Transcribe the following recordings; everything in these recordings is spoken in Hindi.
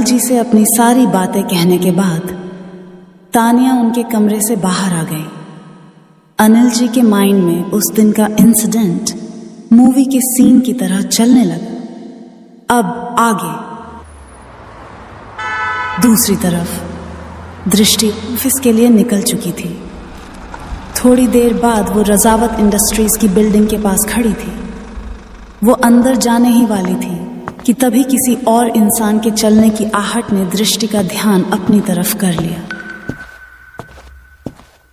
जी से अपनी सारी बातें कहने के बाद तानिया उनके कमरे से बाहर आ गई। अनिल जी के माइंड में उस दिन का इंसिडेंट मूवी के सीन की तरह चलने लगा। अब आगे। दूसरी तरफ दृष्टि ऑफिस के लिए निकल चुकी थी। थोड़ी देर बाद वो रजावत इंडस्ट्रीज की बिल्डिंग के पास खड़ी थी। वो अंदर जाने ही वाली थी कि तभी किसी और इंसान के चलने की आहट ने दृष्टि का ध्यान अपनी तरफ कर लिया।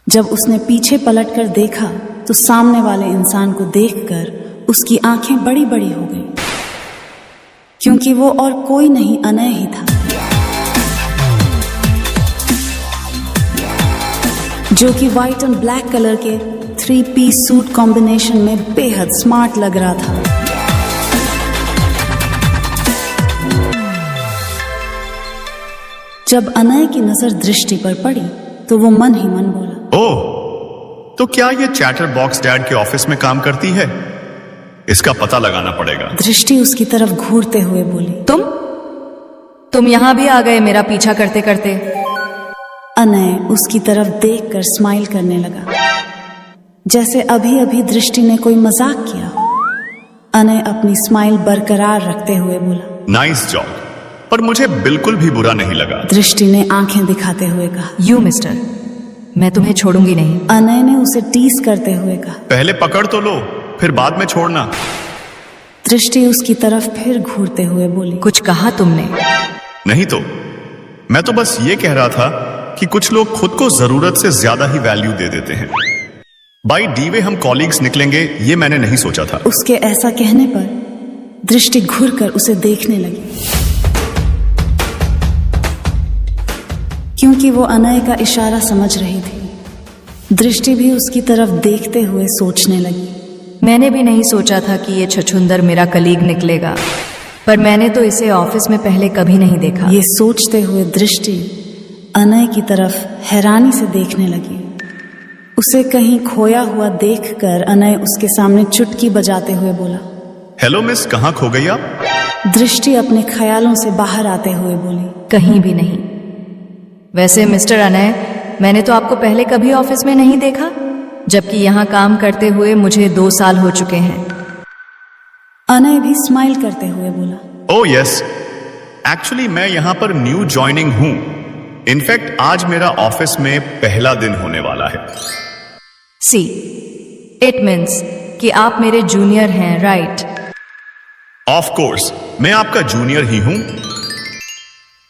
जब उसने पीछे पलटकर देखा तो सामने वाले इंसान को देखकर उसकी आंखें बड़ी बड़ी हो गईं, क्योंकि वो और कोई नहीं अनय ही था, जो कि व्हाइट एंड ब्लैक कलर के 3 पीस सूट कॉम्बिनेशन में बेहद स्मार्ट लग रहा था। जब अनय की नजर दृष्टि पर पड़ी तो वो मन ही मन बोला, ओह, तो क्या ये चैटर बॉक्स डैड के ऑफिस में काम करती है? इसका पता लगाना पड़ेगा। दृष्टि उसकी तरफ घूरते हुए बोली, तुम यहां भी आ गए मेरा पीछा करते करते। अनय उसकी तरफ देखकर स्माइल करने लगा, जैसे अभी अभी दृष्टि ने कोई मजाक किया। अनय अपनी स्माइल बरकरार रखते हुए बोला, नाइस जॉब, पर मुझे बिल्कुल भी बुरा नहीं लगा। दृष्टि ने आंखें दिखाते हुए कहा, यू मिस्टर, मैं तुम्हें छोड़ूंगी नहीं। अनय ने उसे टीज करते हुए कहा, पहले पकड़ तो लो, फिर बाद में छोड़ना। दृष्टि उसकी तरफ फिर घूरते हुए बोली, कुछ कहा तुमने? नहीं तो मैं तो बस ये कह रहा था कि कुछ लोग खुद को जरूरत से ज्यादा ही वैल्यू दे देते हैं। बाई डीवे हम कॉलीग्स निकलेंगे ये मैंने नहीं सोचा था। उसके ऐसा कहने पर दृष्टि घूरकर उसे देखने लगी, क्योंकि वो अनय का इशारा समझ रही थी। दृष्टि भी उसकी तरफ देखते हुए सोचने लगी, मैंने भी नहीं सोचा था कि ये छछुंदर मेरा कलीग निकलेगा, पर मैंने तो इसे ऑफिस में पहले कभी नहीं देखा। ये सोचते हुए दृष्टि अनय की तरफ हैरानी से देखने लगी। उसे कहीं खोया हुआ देखकर अनय उसके सामने चुटकी बजाते हुए बोला, हेलो मिस, कहाँ खो गई आप? दृष्टि अपने ख्यालों से बाहर आते हुए बोली, कहीं भी नहीं। वैसे मिस्टर अनय, मैंने तो आपको पहले कभी ऑफिस में नहीं देखा, जबकि यहाँ काम करते हुए मुझे 2 साल हो चुके हैं। अनय भी स्माइल करते हुए बोला, ओह यस, एक्चुअली मैं यहाँ पर न्यू ज्वाइनिंग हूँ। इनफैक्ट आज मेरा ऑफिस में पहला दिन होने वाला है। सी इट मीन्स कि आप मेरे जूनियर हैं, राइट? ऑफ कोर्स, मैं आपका जूनियर ही हूँ।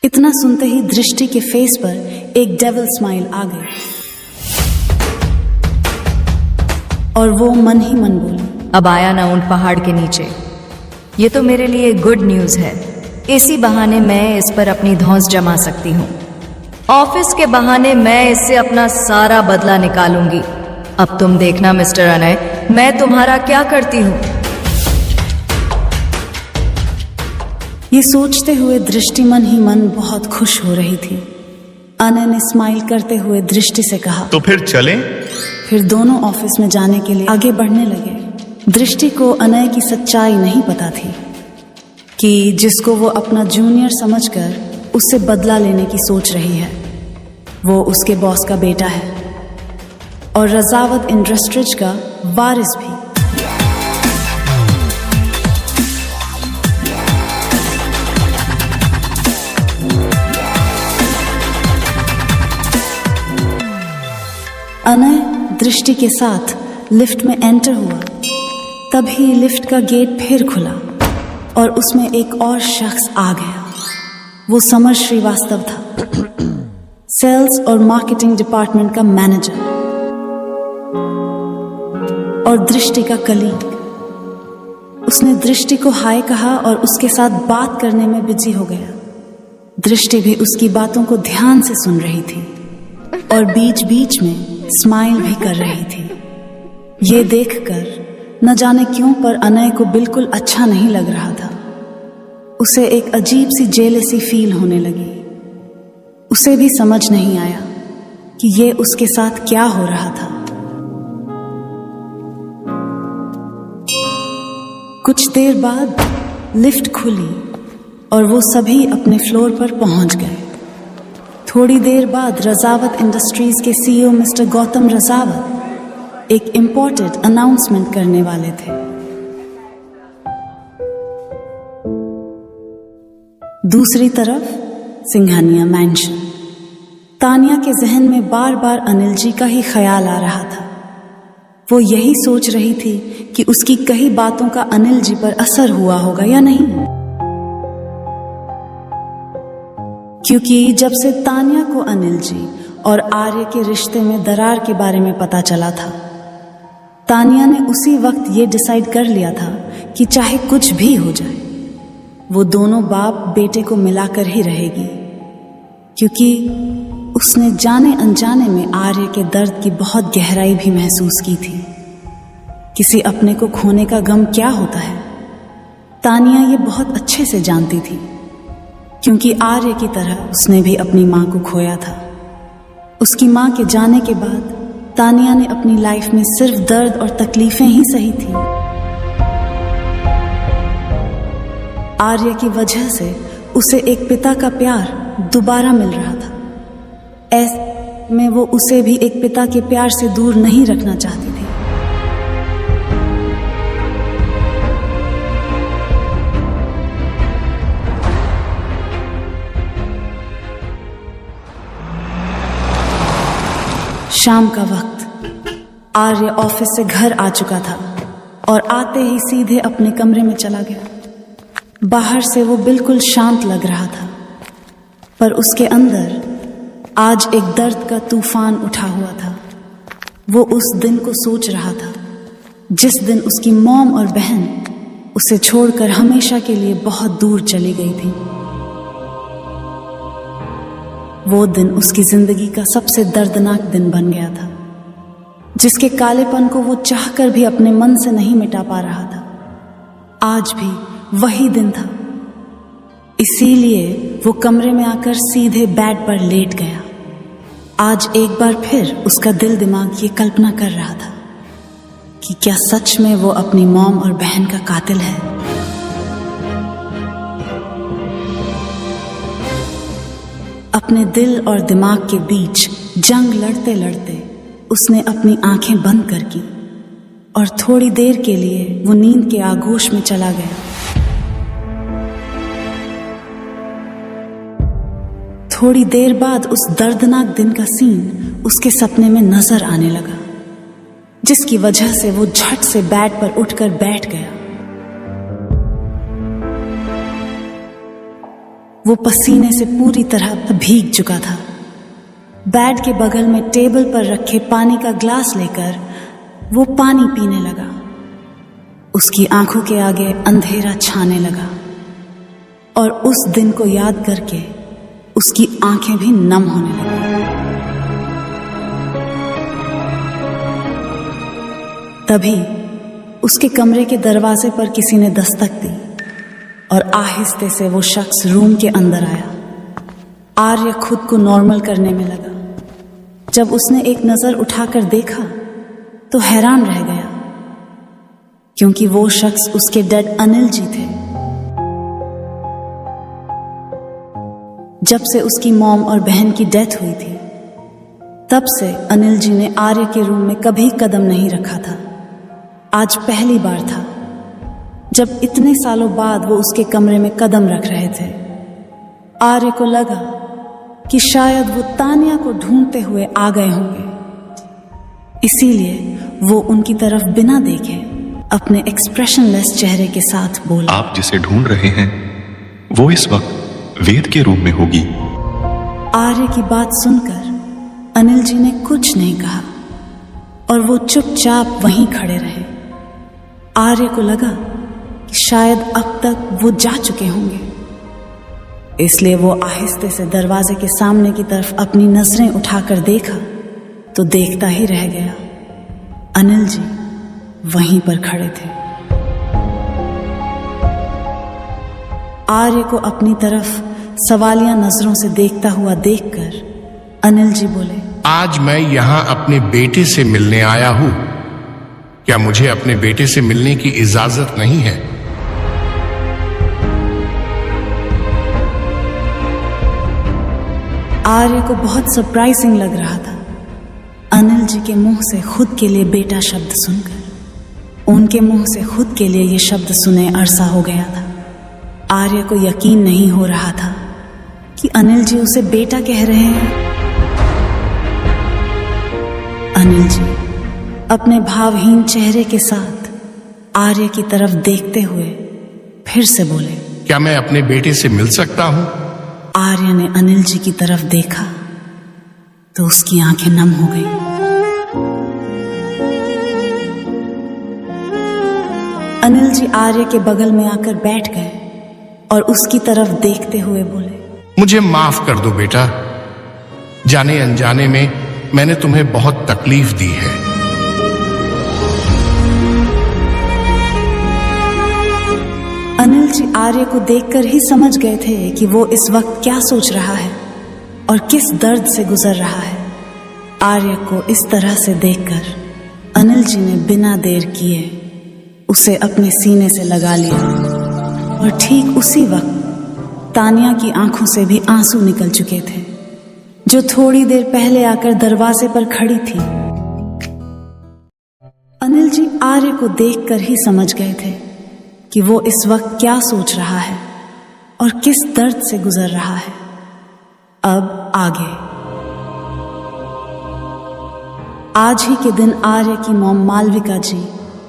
इतना सुनते ही दृष्टि के फेस पर एक डेविल स्माइल आ गई और वो मन ही मन बोली, अब आया ना ऊंट पहाड़ के नीचे। ये तो मेरे लिए गुड न्यूज है। इसी बहाने मैं इस पर अपनी धौंस जमा सकती हूँ। ऑफिस के बहाने मैं इससे अपना सारा बदला निकालूंगी। अब तुम देखना मिस्टर अनय, मैं तुम्हारा क्या करती हूँ। ये सोचते हुए दृष्टि मन ही मन बहुत खुश हो रही थी। अनय ने स्माइल करते हुए दृष्टि से कहा, तो फिर चलें? फिर दोनों ऑफिस में जाने के लिए आगे बढ़ने लगे। दृष्टि को अनय की सच्चाई नहीं पता थी कि जिसको वो अपना जूनियर समझकर उससे बदला लेने की सोच रही है, वो उसके बॉस का बेटा है और रजावत इंडस्ट्रीज का वारिस भी। अनय दृष्टि के साथ लिफ्ट में एंटर हुआ। तभी लिफ्ट का गेट फिर खुला और उसमें एक और शख्स आ गया। वो समर श्रीवास्तव था, सेल्स और मार्केटिंग डिपार्टमेंट का मैनेजर और दृष्टि का कलीग। उसने दृष्टि को हाय कहा और उसके साथ बात करने में बिजी हो गया। दृष्टि भी उसकी बातों को ध्यान से सुन रही थी और बीच बीच में स्माइल भी कर रही थी। ये देखकर न जाने क्यों पर अनय को बिल्कुल अच्छा नहीं लग रहा था। उसे एक अजीब सी जेलसी फील होने लगी। उसे भी समझ नहीं आया कि ये उसके साथ क्या हो रहा था। कुछ देर बाद लिफ्ट खुली और वो सभी अपने फ्लोर पर पहुंच गए। थोड़ी देर बाद रजावत इंडस्ट्रीज के सीईओ मिस्टर गौतम रजावत एक इम्पोर्टेंट अनाउंसमेंट करने वाले थे। दूसरी तरफ सिंघानिया मैंशन। तानिया के जहन में बार बार अनिल जी का ही ख्याल आ रहा था। वो यही सोच रही थी कि उसकी कई बातों का अनिल जी पर असर हुआ होगा या नहीं, क्योंकि जब से तानिया को अनिल जी और आर्य के रिश्ते में दरार के बारे में पता चला था, तानिया ने उसी वक्त ये डिसाइड कर लिया था कि चाहे कुछ भी हो जाए, वो दोनों बाप बेटे को मिलाकर ही रहेगी, क्योंकि उसने जाने अनजाने में आर्य के दर्द की बहुत गहराई भी महसूस की थी। किसी अपने को खोने का गम क्या होता है, तानिया ये बहुत अच्छे से जानती थी, क्योंकि आर्य की तरह उसने भी अपनी माँ को खोया था। उसकी माँ के जाने के बाद तानिया ने अपनी लाइफ में सिर्फ दर्द और तकलीफें ही सही थी। आर्य की वजह से उसे एक पिता का प्यार दोबारा मिल रहा था। ऐसे में वो उसे भी एक पिता के प्यार से दूर नहीं रखना चाहती थी। शाम का वक्त आर्य ऑफिस से घर आ चुका था और आते ही सीधे अपने कमरे में चला गया। बाहर से वो बिल्कुल शांत लग रहा था, पर उसके अंदर आज एक दर्द का तूफान उठा हुआ था। वो उस दिन को सोच रहा था जिस दिन उसकी मॉम और बहन उसे छोड़कर हमेशा के लिए बहुत दूर चली गई थी। वो दिन उसकी जिंदगी का सबसे दर्दनाक दिन बन गया था, जिसके कालेपन को वो चाहकर भी अपने मन से नहीं मिटा पा रहा था। आज भी वही दिन था, इसीलिए वो कमरे में आकर सीधे बेड पर लेट गया। आज एक बार फिर उसका दिल दिमाग ये कल्पना कर रहा था कि क्या सच में वो अपनी मॉम और बहन का कातिल है। अपने दिल और दिमाग के बीच जंग लड़ते लड़ते उसने अपनी आंखें बंद कर की और थोड़ी देर के लिए वो नींद के आगोश में चला गया। थोड़ी देर बाद उस दर्दनाक दिन का सीन उसके सपने में नजर आने लगा, जिसकी वजह से वो झट से बेड पर उठकर बैठ गया। वो पसीने से पूरी तरह भीग चुका था। बेड के बगल में टेबल पर रखे पानी का ग्लास लेकर वो पानी पीने लगा। उसकी आंखों के आगे अंधेरा छाने लगा और उस दिन को याद करके उसकी आंखें भी नम होने लगी। तभी उसके कमरे के दरवाजे पर किसी ने दस्तक दी और आहिस्ते से वो शख्स रूम के अंदर आया। आर्य खुद को नॉर्मल करने में लगा। जब उसने एक नजर उठाकर देखा तो हैरान रह गया, क्योंकि वो शख्स उसके डेड अनिल जी थे। जब से उसकी मॉम और बहन की डेथ हुई थी, तब से अनिल जी ने आर्य के रूम में कभी कदम नहीं रखा था। आज पहली बार था जब इतने सालों बाद वो उसके कमरे में कदम रख रहे थे। आर्य को लगा कि शायद वो तानिया को ढूंढते हुए आ गए होंगे, इसीलिए वो उनकी तरफ बिना देखे अपने एक्सप्रेशनलेस चेहरे के साथ बोला, आप जिसे ढूंढ रहे हैं वो इस वक्त वेद के रूम में होगी। आर्य की बात सुनकर अनिल जी ने कुछ नहीं कहा और वो चुपचाप वहीं खड़े रहे। आर्य को लगा कि शायद अब तक वो जा चुके होंगे, इसलिए वो आहिस्ते से दरवाजे के सामने की तरफ अपनी नजरें उठाकर देखा तो देखता ही रह गया। अनिल जी वहीं पर खड़े थे। आर्य को अपनी तरफ सवालिया नजरों से देखता हुआ देखकर अनिल जी बोले, आज मैं यहां अपने बेटे से मिलने आया हूं। क्या मुझे अपने बेटे से मिलने की इजाजत नहीं है? आर्य को बहुत सरप्राइजिंग लग रहा था अनिल जी के मुंह से खुद के लिए बेटा शब्द सुनकर। उनके मुंह से खुद के लिए ये शब्द सुने अरसा हो गया था। आर्य को यकीन नहीं हो रहा था कि अनिल जी उसे बेटा कह रहे हैं। अनिल जी अपने भावहीन चेहरे के साथ आर्य की तरफ देखते हुए फिर से बोले, क्या मैं अपने बेटे से मिल सकता हूं? आर्य ने अनिल जी की तरफ देखा तो उसकी आंखें नम हो गई। अनिल जी आर्य के बगल में आकर बैठ गए और उसकी तरफ देखते हुए बोले, मुझे माफ कर दो बेटा, जाने अनजाने में मैंने तुम्हें बहुत तकलीफ दी है। अनिल जी आर्य को देखकर ही समझ गए थे कि वो इस वक्त क्या सोच रहा है और किस दर्द से गुजर रहा है। आर्य को इस तरह से देखकर अनिल जी ने बिना देर किए उसे अपने सीने से लगा लिया और ठीक उसी वक्त तानिया की आंखों से भी आंसू निकल चुके थे, जो थोड़ी देर पहले आकर दरवाजे पर खड़ी थी। अनिल जी आर्य को देखकर ही समझ गए थे कि वो इस वक्त क्या सोच रहा है और किस दर्द से गुजर रहा है। अब आगे। आज ही के दिन आर्य की मॉम मालविका जी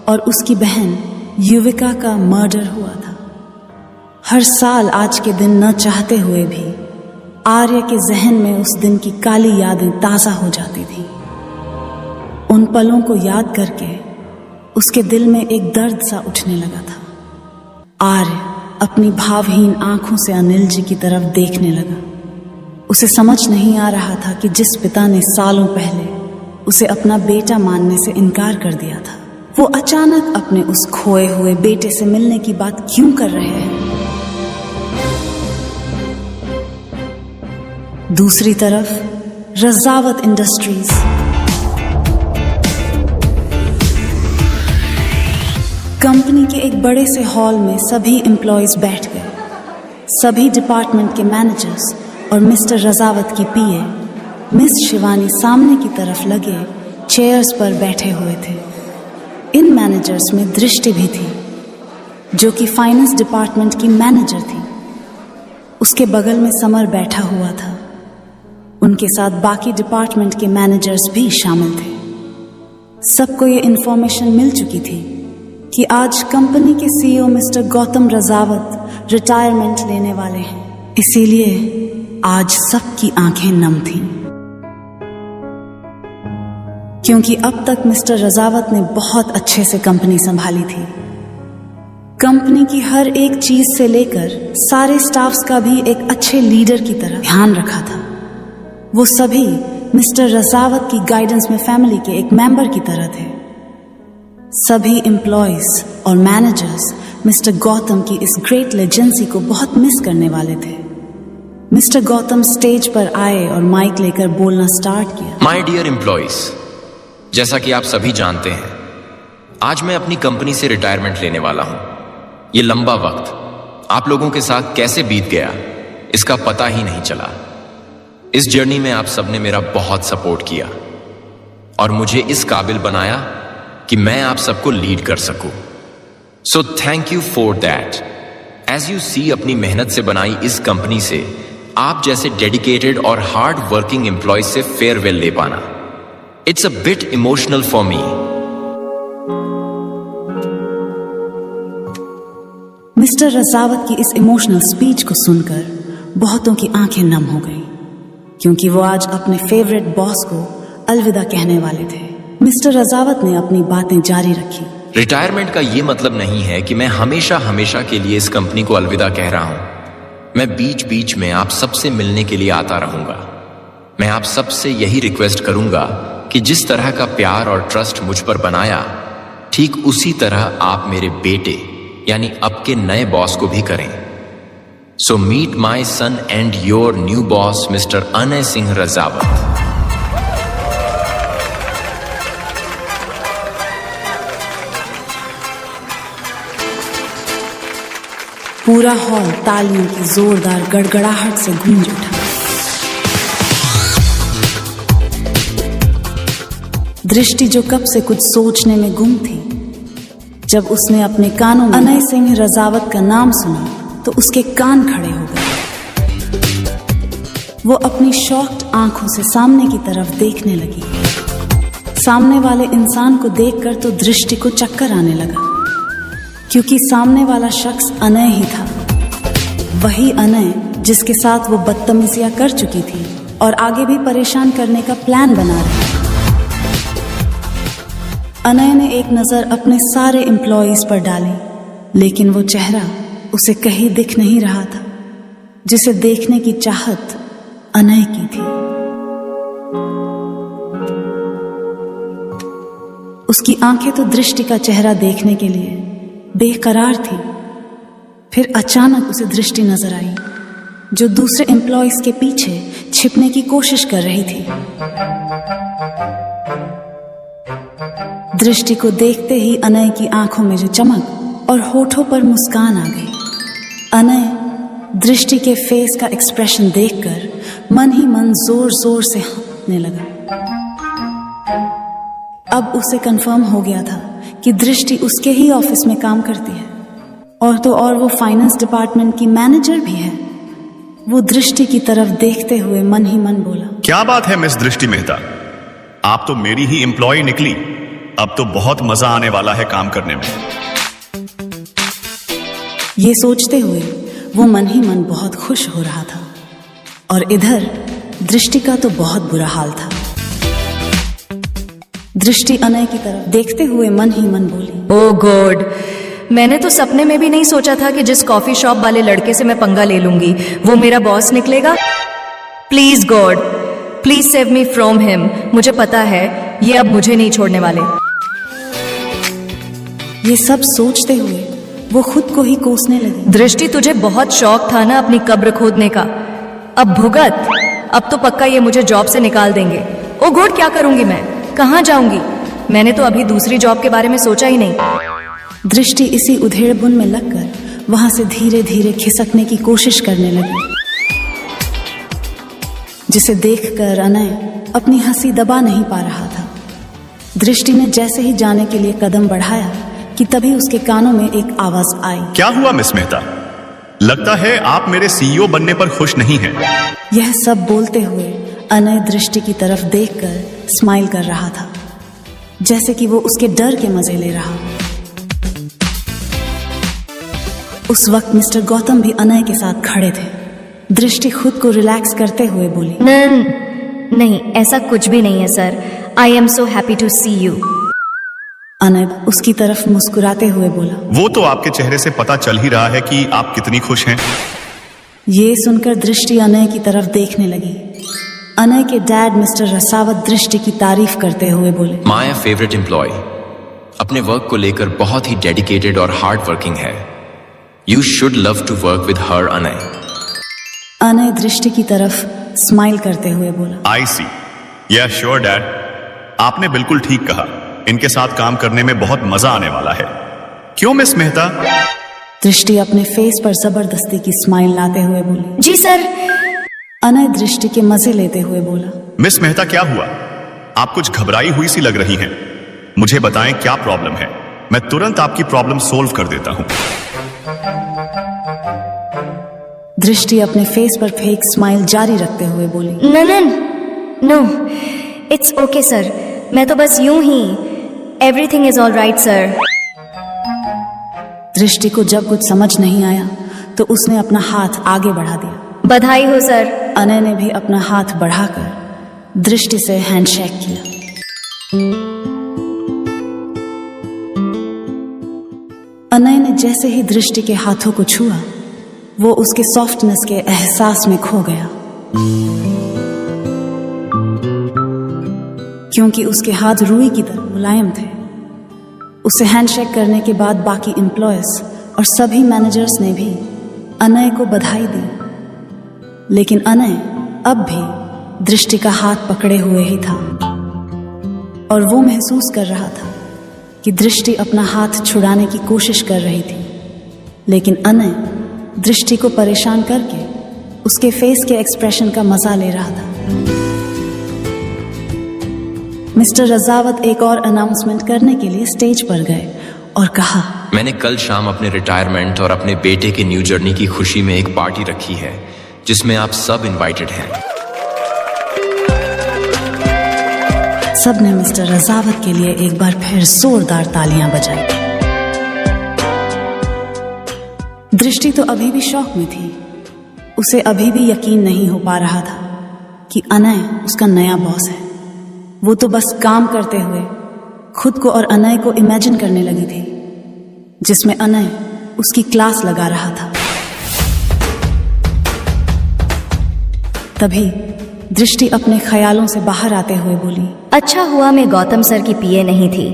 और उसकी बहन युविका का मर्डर हुआ था। हर साल आज के दिन न चाहते हुए भी आर्य के जहन में उस दिन की काली यादें ताजा हो जाती थी। उन पलों को याद करके उसके दिल में एक दर्द सा उठने लगा था। आर्य अपनी भावहीन आंखों से अनिल जी की तरफ देखने लगा। उसे समझ नहीं आ रहा था कि जिस पिता ने सालों पहले उसे अपना बेटा मानने से इनकार कर दिया था, वो अचानक अपने उस खोए हुए बेटे से मिलने की बात क्यों कर रहे हैं। दूसरी तरफ रजावत इंडस्ट्रीज। कंपनी के एक बड़े से हॉल में सभी एम्प्लॉयज बैठ गए। सभी डिपार्टमेंट के मैनेजर्स और मिस्टर रजावत की पीए मिस शिवानी सामने की तरफ लगे चेयर्स पर बैठे हुए थे। इन मैनेजर्स में दृष्टि भी थी, जो कि फाइनेंस डिपार्टमेंट की मैनेजर थी। उसके बगल में समर बैठा हुआ था। उनके साथ बाकी डिपार्टमेंट के मैनेजर्स भी शामिल थे। सबको ये इन्फॉर्मेशन मिल चुकी थी कि आज कंपनी के CEO mister Gautam Rajawat retirement लेने वाले हैं। इसीलिए आज सबकी आंखें नम थीं, क्योंकि अब तक मिस्टर रजावत ने बहुत अच्छे से कंपनी संभाली थी। कंपनी की हर एक चीज से लेकर सारे स्टाफ्स का भी एक अच्छे लीडर की तरह ध्यान रखा था। वो सभी मिस्टर रजावत की गाइडेंस में फैमिली के एक मेंबर की तरह थे। सभी एम्प्लॉयज और मैनेजर्स मिस्टर गौतम की इस ग्रेट लेजेंसी को बहुत मिस करने वाले थे। मिस्टर गौतम स्टेज पर आए और माइक लेकर बोलना स्टार्ट किया। माय डियर एम्प्लॉयज, जैसा कि आप सभी जानते हैं, आज मैं अपनी कंपनी से रिटायरमेंट लेने वाला हूं। ये लंबा वक्त आप लोगों के साथ कैसे बीत गया, इसका पता ही नहीं चला। इस जर्नी में आप सबने मेरा बहुत सपोर्ट किया और मुझे इस काबिल बनाया कि मैं आप सबको लीड कर सकूं। So thank you for that. As you see, अपनी मेहनत से बनाई इस कंपनी से आप जैसे डेडिकेटेड और हार्ड वर्किंग एम्प्लॉय से फेयरवेल ले पाना, it's a bit emotional for me. Mister Rajawat की इस इमोशनल स्पीच को सुनकर बहुतों की आंखें नम हो गईं, क्योंकि वो आज अपने फेवरेट बॉस को अलविदा कहने वाले थे। मिस्टर रजावत ने अपनी बातें जारी रखी। रिटायरमेंट का ये मतलब नहीं है कि मैं हमेशा हमेशा के लिए इस कंपनी को अलविदा कह रहा हूं। मैं बीच बीच में आप सबसे मिलने के लिए आता रहूंगा। मैं आप सबसे यही रिक्वेस्ट करूंगा कि जिस तरह का प्यार और ट्रस्ट मुझ पर बनाया, ठीक उसी तरह आप मेरे बेटे यानी अब के नए बॉस को भी करें। So meet my son and your new boss mister Anay Singh Rajawat. पूरा हॉल तालियों की जोरदार गड़गड़ाहट से गूंज उठा। दृष्टि जो कब से कुछ सोचने में गुम थी, जब उसने अपने कानों में अनय सिंह रजावत का नाम सुना तो उसके कान खड़े हो गए। वो अपनी शॉक्ड आंखों से सामने की तरफ देखने लगी। सामने वाले इंसान को देखकर तो दृष्टि को चक्कर आने लगा, क्योंकि सामने वाला शख्स अनय ही था। वही अनय जिसके साथ वो बदतमीजियां कर चुकी थी और आगे भी परेशान करने का प्लान बना रही। अनय ने एक नजर अपने सारे एम्प्लॉयज पर डाली, लेकिन वो चेहरा उसे कहीं दिख नहीं रहा था जिसे देखने की चाहत अनय की थी। उसकी आंखें तो दृष्टि का चेहरा देखने के लिए बेकरार थी। फिर अचानक उसे दृष्टि नजर आई, जो दूसरे एम्प्लॉयज के पीछे छिपने की कोशिश कर रही थी। दृष्टि को देखते ही अनय की आंखों में जो चमक और होठों पर मुस्कान आ गई। अनय दृष्टि के फेस का एक्सप्रेशन देखकर मन ही मन जोर जोर से हंसने लगा। अब उसे कंफर्म हो गया था कि दृष्टि उसके ही ऑफिस में काम करती है, और तो और वो फाइनेंस डिपार्टमेंट की मैनेजर भी है। वो दृष्टि की तरफ देखते हुए मन ही मन बोला, क्या बात है मिस दृष्टि मेहता, आप तो मेरी ही एम्प्लॉय निकली। अब तो बहुत मजा आने वाला है काम करने में। ये सोचते हुए वो मन ही मन बहुत खुश हो रहा था, और इधर दृष्टि का तो बहुत बुरा हाल था। दृष्टि अनय की तरफ देखते हुए मन ही मन बोली, ओ गॉड, मैंने तो सपने में भी नहीं सोचा था कि जिस कॉफी शॉप वाले लड़के से मैं पंगा ले लूंगी वो मेरा बॉस निकलेगा। Please God, please save me from him. मुझे पता है ये अब मुझे नहीं छोड़ने वाले। ये सब सोचते हुए वो खुद को ही कोसने लगी। दृष्टि, तुझे बहुत शौक था ना अपनी कब्र खोदने का, अब भुगत। अब तो पक्का ये मुझे जॉब से निकाल देंगे। ओ गॉड, क्या करूंगी मैं, कहाँ जाऊंगी? मैंने तो अभी दूसरी जॉब के बारे में सोचा ही नहीं। दृष्टि इसी उधेड़बुन में लगकर वहां से धीरे धीरे खिसकने की कोशिश करने लगी, जिसे देखकर अनय अपनी हंसी दबा नहीं पा रहा था। दृष्टि ने जैसे ही जाने के लिए कदम बढ़ाया कि तभी उसके कानों में एक आवाज आई, क्या हुआ मिस मेहता, लगता है आप मेरे सीईओ बनने पर खुश नहीं हैं। यह सब बोलते हुए अनय दृष्टि की तरफ देखकर स्माइल कर रहा था, जैसे कि वो उसके डर के मजे ले रहा। उस वक्त मिस्टर गौतम भी अनय के साथ खड़े थे। दृष्टि खुद को रिलैक्स करते हुए बोली, नहीं, ऐसा कुछ भी नहीं है sir. I am so happy to see you. Anay उसकी तरफ मुस्कुराते हुए बोला, वो तो आपके चेहरे से पता चल ही रहा है कि आप कितनी खुश हैं। ये सुनकर दृष्टि अनय की तरफ देखने लगी। अनय के डैड मिस्टर रसावत दृष्टि की तारीफ करते हुए बोले, माया फेवरेट एम्प्लॉय, अपने वर्क को लेकर बहुत ही डेडिकेटेड और हार्ड वर्किंग है। You should love to work with her Anay. Anay Drishti की तरफ स्माइल करते हुए बोला, आई सी, या श्योर डैड, आपने बिल्कुल ठीक कहा। इनके साथ काम करने में बहुत मजा आने वाला है। क्यों मिस मेहता? दृष्टि अपने फेस पर जबरदस्ती की स्माइल लाते हुए बोली, जी सर। अनय दृष्टि के मजे लेते हुए बोला, मिस मेहता क्या हुआ? आप कुछ घबराई हुई सी लग रही हैं। मुझे बताएं क्या प्रॉब्लम है, मैं तुरंत आपकी प्रॉब्लम सोल्व कर देता हूं। दृष्टि अपने फेस पर फेक स्माइल जारी रखते हुए बोली, नो, इट्स ओके सर, मैं तो बस यूं ही, everything is all right sir. दृष्टि को जब कुछ समझ नहीं आया तो उसने अपना हाथ आगे बढ़ा दिया। बधाई हो सर। अनय ने भी अपना हाथ बढ़ाकर दृष्टि से हैंडशेक किया। अनय ने जैसे ही दृष्टि के हाथों को छुआ, वो उसके सॉफ्टनेस के एहसास में खो गया, क्योंकि उसके हाथ रुई की तरह मुलायम थे। उसे हैंडशेक करने के बाद बाकी एम्प्लॉयज और सभी मैनेजर्स ने भी अनय को बधाई दी, लेकिन अनय अब भी दृष्टि का हाथ पकड़े हुए ही था, और वो महसूस कर रहा था कि दृष्टि अपना हाथ छुड़ाने की कोशिश कर रही थी, लेकिन अनय दृष्टि को परेशान करके उसके फेस के एक्सप्रेशन का मजा ले रहा था। मिस्टर रजावत एक और अनाउंसमेंट करने के लिए स्टेज पर गए और कहा, मैंने कल शाम अपने रिटायरमेंट और अपने बेटे के न्यू जर्नी की खुशी में एक पार्टी रखी है जिसमें आप सब इनवाइटेड हैं। सबने मिस्टर रजावत के लिए एक बार फिर जोरदार तालियां बजाई। दृष्टि तो अभी भी शौक में थी। उसे अभी भी यकीन नहीं हो पा रहा था कि अनय उसका नया बॉस है। वो तो बस काम करते हुए खुद को और अनय को इमेजिन करने लगी थी, जिसमें अनय उसकी क्लास लगा रहा था। तभी दृष्टि अपने ख्यालों से बाहर आते हुए बोली, अच्छा हुआ मैं गौतम सर की पीए नहीं थी,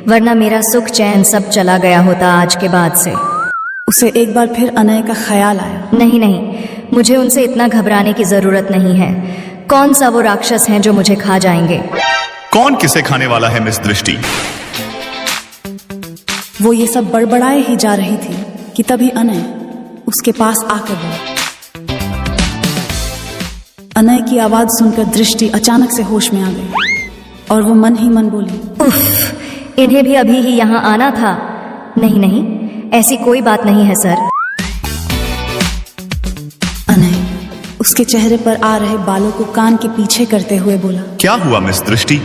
वरना मेरा सुख चैन सब चला गया होता आज के बाद से। उसे एक बार फिर अनय का ख्याल आया। नहीं नहीं, मुझे उनसे इतना घबराने की जरूरत नहीं है। कौन सा वो राक्षस हैं जो मुझे खा जाएंगे? कौन किसे खाने वाला है मिस दृष्टि? वो ये सब बड़बड़ाए ही जा रही थी कि तभी अनय उसके पास आकर बोला। अनय की आवाज सुनकर दृष्टि अचानक से होश में आ गई और वो मन ही मन बोली, उफ, इन्हें भी अभी ही यहाँ आना था। नहीं नहीं, ऐसी कोई बात नहीं है सर। अनय उसके चेहरे पर आ रहे बालों को कान के पीछे करते हुए बोला, क्या हुआ मिस दृष्टि?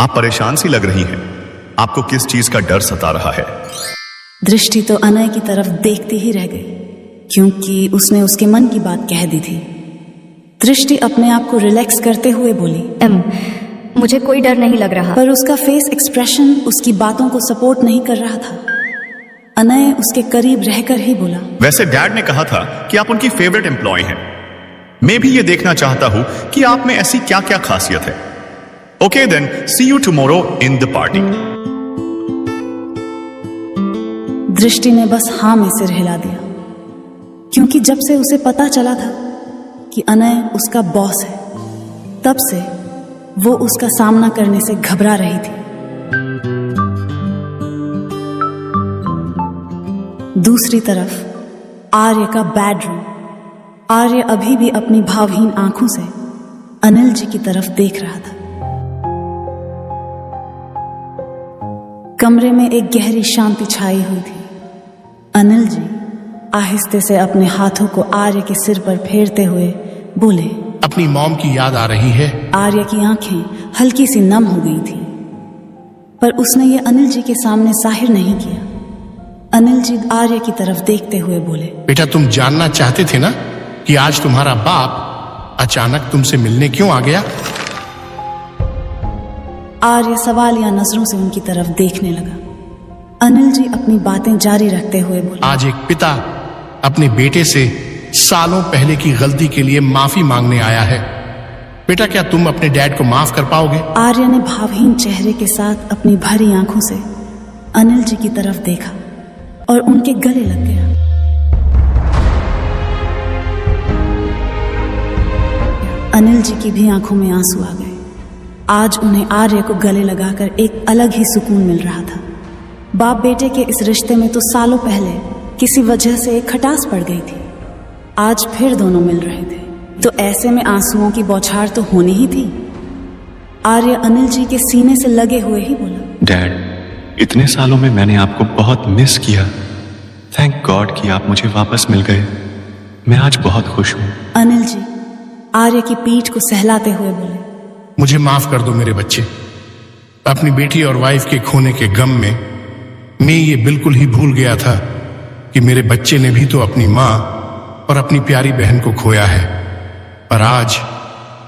आप परेशान सी लग रही हैं। आपको किस चीज का डर सता रहा है? दृष्टि तो अनय की तरफ देखती ही रह गई, क्योंकि उसने उसके मन की बात कह दी थी। दृष्टि अपने आप को रिलैक्स करते हुए बोली, मुझे कोई डर नहीं लग रहा। पर उसका फेस एक्सप्रेशन उसकी बातों को सपोर्ट नहीं कर रहा था। अनय उसके करीब रहकर ही बोला, वैसे डैड ने कहा था कि आप उनकी फेवरेट एम्प्लॉय हैं। मैं भी ये देखना चाहता हूं कि आप में ऐसी क्या क्या खासियत है। Okay then, see you tomorrow in the party. Drishti ने बस हाँ में सिर हिला दिया, क्योंकि जब से उसे पता चला था कि अनय उसका बॉस है, तब से वो उसका सामना करने से घबरा रही थी। दूसरी तरफ आर्य का बेडरूम। आर्य अभी भी अपनी भावहीन आंखों से अनिल जी की तरफ देख रहा था। कमरे में एक गहरी शांति छाई हुई थी। अनिल जी आहिस्ते से अपने हाथों को आर्य के सिर पर फेरते हुए बोले, अपनी मॉम की याद आ रही है? आर्य की आंखें हल्की सी नम हो गई थी, पर उसने ये अनिल जी के सामने जाहिर नहीं किया। अनिल जी आर्य की तरफ देखते हुए बोले, बेटा तुम जानना चाहते थे ना कि आज तुम्हारा बाप अचानक तुमसे मिलने क्यों आ गया? आर्य सवालिया नजरों से उनकी तरफ देखने लगा। अनिल जी अपनी बातें जारी रखते हुए बोले, आज एक पिता अपने बेटे से सालों पहले की गलती के लिए माफी मांगने आया है। बेटा क्या तुम अपने डैड को माफ कर पाओगे? आर्य ने भावहीन चेहरे के साथ अपनी भरी आंखों से अनिल जी की तरफ देखा और उनके गले लग गया। अनिल जी की भी आंखों में आंसू आ गए। आज उन्हें आर्य को गले लगाकर एक अलग ही सुकून मिल रहा था। बाप बेटे के इस रिश्ते में तो सालों पहले किसी वजह से एक खटास पड़ गई थी। आज फिर दोनों मिल रहे थे, तो ऐसे में आंसुओं की बौछार तो होनी ही थी। आर्य अनिल जी के सीने से लगे हुए ही बोला, डैड, इतने सालों में मैंने आपको बहुत मिस किया। थैंक गॉड कि आप मुझे वापस मिल गए। मैं आज बहुत खुश हूँ। अनिल जी आर्य की पीठ को सहलाते हुए बोले, मुझे माफ कर दो मेरे बच्चे। अपनी बेटी और वाइफ के खोने के गम में मैं ये बिल्कुल ही भूल गया था कि मेरे बच्चे ने भी तो अपनी माँ और अपनी प्यारी बहन को खोया है। पर आज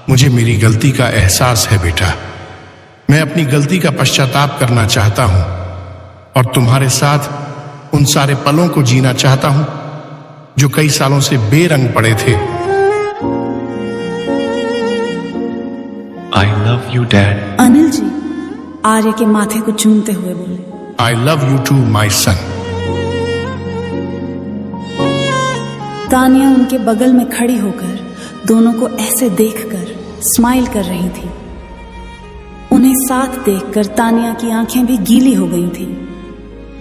मुझे मेरी गलती का एहसास है बेटा। मैं अपनी गलती का पश्चाताप करना चाहता हूं और तुम्हारे साथ उन सारे पलों को जीना चाहता हूं जो कई सालों से बेरंग पड़े थे। I love you dad. Anil ji Arya के माथे को चूमते हुए बोले, I love you too my son. Tania उनके बगल में खड़ी होकर दोनों को ऐसे देखकर स्माइल कर रही थी। उन्हें साथ देखकर तानिया की आंखें भी गीली हो गई थी।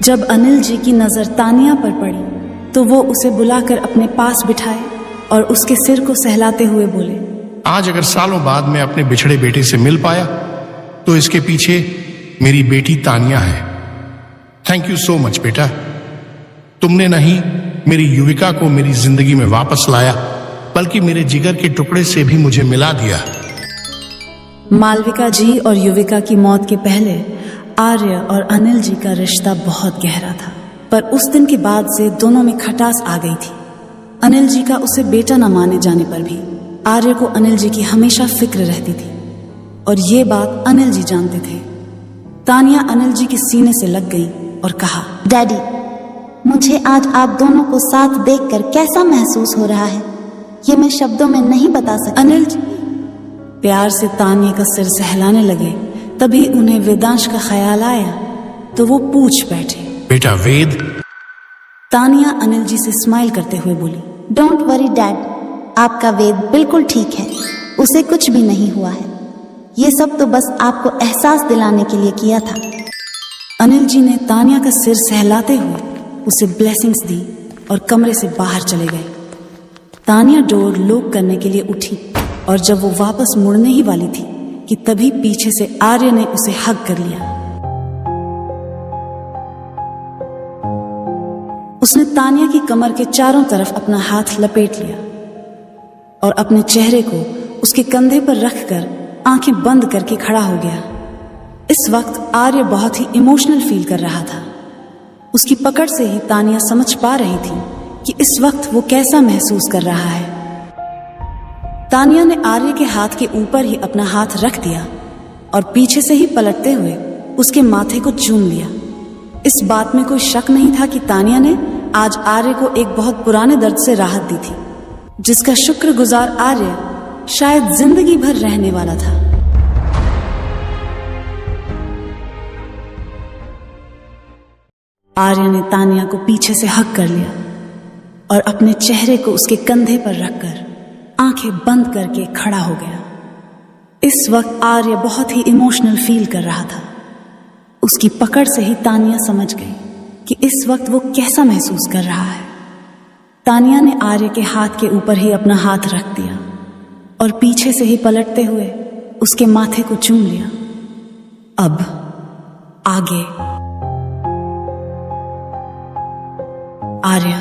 जब अनिल जी की नजर तानिया पर पड़ी तो वो उसे बुलाकर अपने पास बिठाए और उसके सिर को सहलाते हुए बोले, आज अगर सालों बाद मैं अपने बिछड़े बेटे से मिल पाया तो इसके पीछे मेरी बेटी तानिया है। थैंक यू सो मच बेटा। तुमने नहीं मेरी युविका को मेरी जिंदगी में वापस लाया, बल्कि मेरे जिगर के टुकड़े से भी मुझे मिला दिया। मालविका जी और युविका की मौत के पहले आर्य और अनिल जी का रिश्ता बहुत गहरा था, पर उस दिन के बाद से दोनों में खटास आ गई थी। अनिल जी का उसे बेटा न माने जाने पर भी आर्य को अनिल जी की हमेशा फिक्र रहती थी, और ये बात अनिल जी जानते थे। तानिया अनिल जी के सीने से लग गई और कहा, डैडी, मुझे आज आप दोनों को साथ देखकर कैसा महसूस हो रहा है, ये मैं शब्दों में नहीं बता सकती। अनिल जी प्यार से तानिया का सिर सहलाने लगे। तभी उन्हें वेदांश का ख्याल आया तो वो पूछ बैठे, बेटा वेद। तानिया अनिल जी से स्माइल करते हुए बोली, डोंट वरी डैड, आपका वेद बिल्कुल ठीक है, उसे कुछ भी नहीं हुआ है। ये सब तो बस आपको एहसास दिलाने के लिए किया था। अनिल जी ने तानिया का सिर सहलाते हुए उसे ब्लेसिंग्स दी और कमरे से बाहर चले गए। तानिया डोर लॉक करने के लिए उठी और जब वो वापस मुड़ने ही वाली थी कि तभी पीछे से आर्य ने उसे हग कर लिया। उसने तानिया की कमर के चारों तरफ अपना हाथ लपेट लिया और अपने चेहरे को उसके कंधे पर रखकर आंखें बंद करके खड़ा हो गया। इस वक्त आर्य बहुत ही इमोशनल फील कर रहा था। उसकी पकड़ से ही तानिया समझ पा रही थी कि इस वक्त वो कैसा महसूस कर रहा है। तानिया ने आर्य के हाथ के ऊपर ही अपना हाथ रख दिया और पीछे से ही पलटते हुए उसके माथे को चूम लिया। इस बात में कोई शक नहीं था कि तानिया ने आज आर्य को एक बहुत पुराने दर्द से राहत दी थी, जिसका शुक्रगुजार आर्य शायद जिंदगी भर रहने वाला था। आर्य ने तानिया को पीछे से हग कर लिया और अपने चेहरे को उसके कंधे पर रखकर आंखें बंद करके खड़ा हो गया। इस वक्त आर्य बहुत ही इमोशनल फील कर रहा था। उसकी पकड़ से ही तानिया समझ गई कि इस वक्त वो कैसा महसूस कर रहा है। तानिया ने आर्य के हाथ के ऊपर ही अपना हाथ रख दिया और पीछे से ही पलटते हुए उसके माथे को चूम लिया। अब आगे आर्य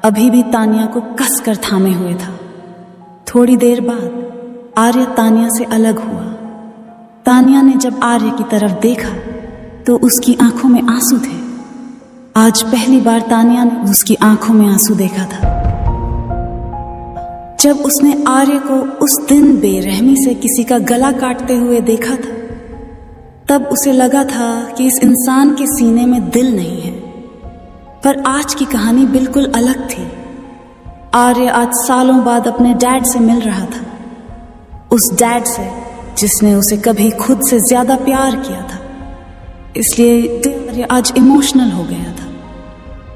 अभी भी तानिया को कसकर थामे हुए था। थोड़ी देर बाद आर्य तानिया से अलग हुआ। तानिया ने जब आर्य की तरफ देखा तो उसकी आंखों में आंसू थे। आज पहली बार तानिया ने उसकी आंखों में आंसू देखा था। जब उसने आर्य को उस दिन बेरहमी से किसी का गला काटते हुए देखा था, तब उसे लगा था कि इस इंसान के सीने में दिल नहीं है। पर आज की कहानी बिल्कुल अलग थी। आर्य आज सालों बाद अपने डैड से मिल रहा था, उस डैड से जिसने उसे कभी खुद से ज्यादा प्यार किया था। इसलिए आर्य आज इमोशनल हो गया था।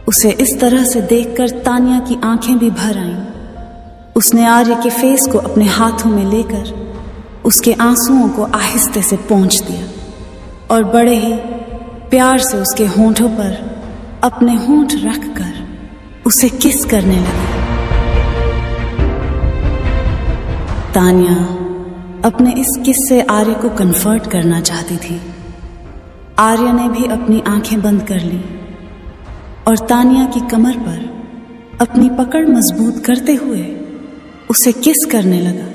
उसे इस तरह से देखकर तानिया की आंखें भी भर आईं। उसने आर्य के फेस को अपने हाथों में लेकर उसके आंसुओं को आहिस्ते से पोंछ दिया और बड़े ही प्यार से उसके होंठों पर अपने होंठ रखकर उसे किस करने लगी। तानिया अपने इस किस से आर्य को कन्फर्ट करना चाहती थी। आर्य ने भी अपनी आंखें बंद कर ली और तानिया की कमर पर अपनी पकड़ मजबूत करते हुए उसे किस करने लगा।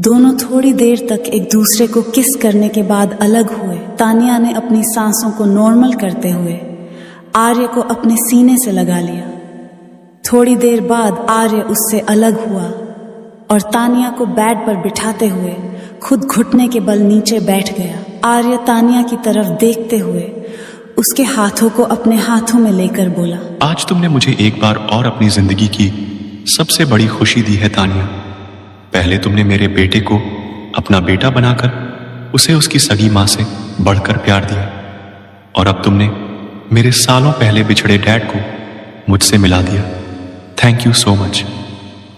दोनों थोड़ी देर तक एक दूसरे को किस करने के बाद अलग हुए। तानिया ने अपनी सांसों को नॉर्मल करते हुए आर्य को अपने सीने से लगा लिया। थोड़ी देर बाद आर्य उससे अलग हुआ और तानिया को बेड पर बिठाते हुए खुद घुटने के बल नीचे बैठ गया। आर्य तानिया की तरफ देखते हुए उसके हाथों को अपने हाथों में लेकर बोला, आज तुमने मुझे एक बार और अपनी जिंदगी की सबसे बड़ी खुशी दी है तानिया। पहले तुमने मेरे बेटे को अपना बेटा बनाकर उसे उसकी सगी मां से बढ़कर प्यार दिया, और अब तुमने मेरे सालों पहले बिछड़े डैड को मुझसे मिला दिया। Thank you so much.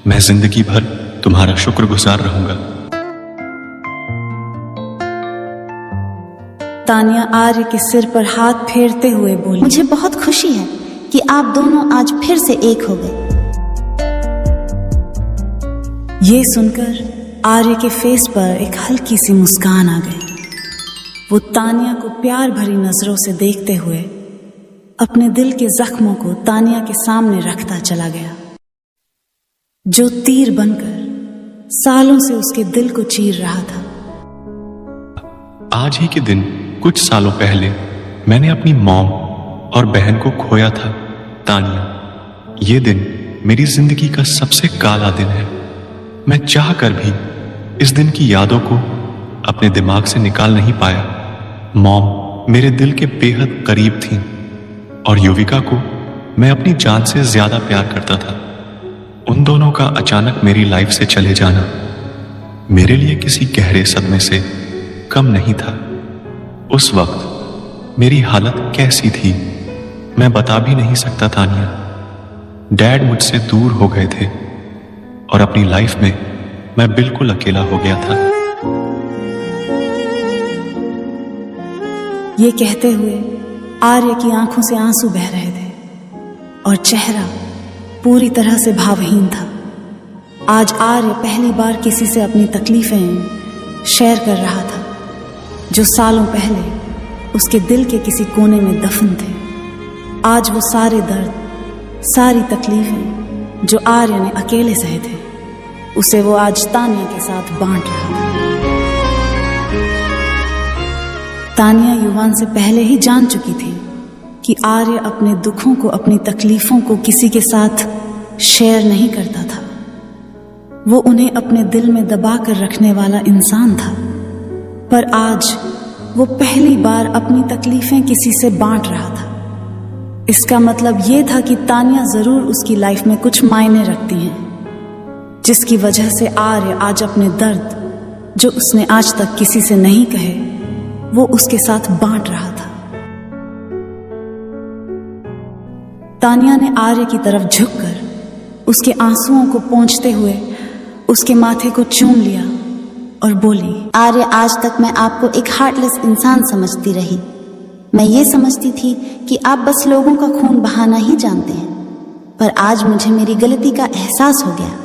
मैं जिंदगी भर तुम्हारा शुक्रगुजार रहूंगा। तानिया आर्य के सिर पर हाथ फेरते हुए बोली, मुझे बहुत खुशी है कि आप दोनों आज फिर से एक हो गए। ये सुनकर आर्य के फेस पर एक हल्की सी मुस्कान आ गई। वो तानिया को प्यार भरी नजरों से देखते हुए अपने दिल के जख्मों को तानिया के सामने रखता चला गया, जो तीर बनकर सालों से उसके दिल को चीर रहा था। आज ही के दिन कुछ सालों पहले मैंने अपनी मॉम और बहन को खोया था। तानिया, ये दिन मेरी जिंदगी का सबसे काला दिन है। मैं चाह कर भी इस दिन की यादों को अपने दिमाग से निकाल नहीं पाया। मॉम मेरे दिल के बेहद करीब थीं और युविका को मैं अपनी जान से ज्यादा प्यार करता था। उन दोनों का अचानक मेरी लाइफ से चले जाना मेरे लिए किसी गहरे सदमे से कम नहीं था। उस वक्त मेरी हालत कैसी थी मैं बता भी नहीं सकता। तानिया, डैड मुझसे दूर हो गए थे और अपनी लाइफ में मैं बिल्कुल अकेला हो गया था। ये कहते हुए आर्य की आंखों से आंसू बह रहे थे और चेहरा पूरी तरह से भावहीन था। आज आर्य पहली बार किसी से अपनी तकलीफें शेयर कर रहा था, जो सालों पहले उसके दिल के किसी कोने में दफन थे। आज वो सारे दर्द, सारी तकलीफें जो आर्य ने अकेले सहे थे, उसे वो आज तानिया के साथ बांट रहा था। तानिया युवान से पहले ही जान चुकी थी कि आर्य अपने दुखों को, अपनी तकलीफों को किसी के साथ शेयर नहीं करता था। वो उन्हें अपने दिल में दबा कर रखने वाला इंसान था, पर आज वो पहली बार अपनी तकलीफें किसी से बांट रहा था। इसका मतलब ये था कि तानिया जरूर उसकी लाइफ में कुछ मायने रखती हैं, जिसकी वजह से आर्य आज अपने दर्द, जो उसने आज तक किसी से नहीं कहे, वो उसके साथ बांट रहा था। तानिया ने आर्य की तरफ झुककर उसके आंसुओं को पोंछते हुए उसके माथे को चूम लिया और बोली, आर्य, आज तक मैं आपको एक हार्टलेस इंसान समझती रही। मैं ये समझती थी कि आप बस लोगों का खून बहाना ही जानते हैं, पर आज मुझे मेरी गलती का एहसास हो गया।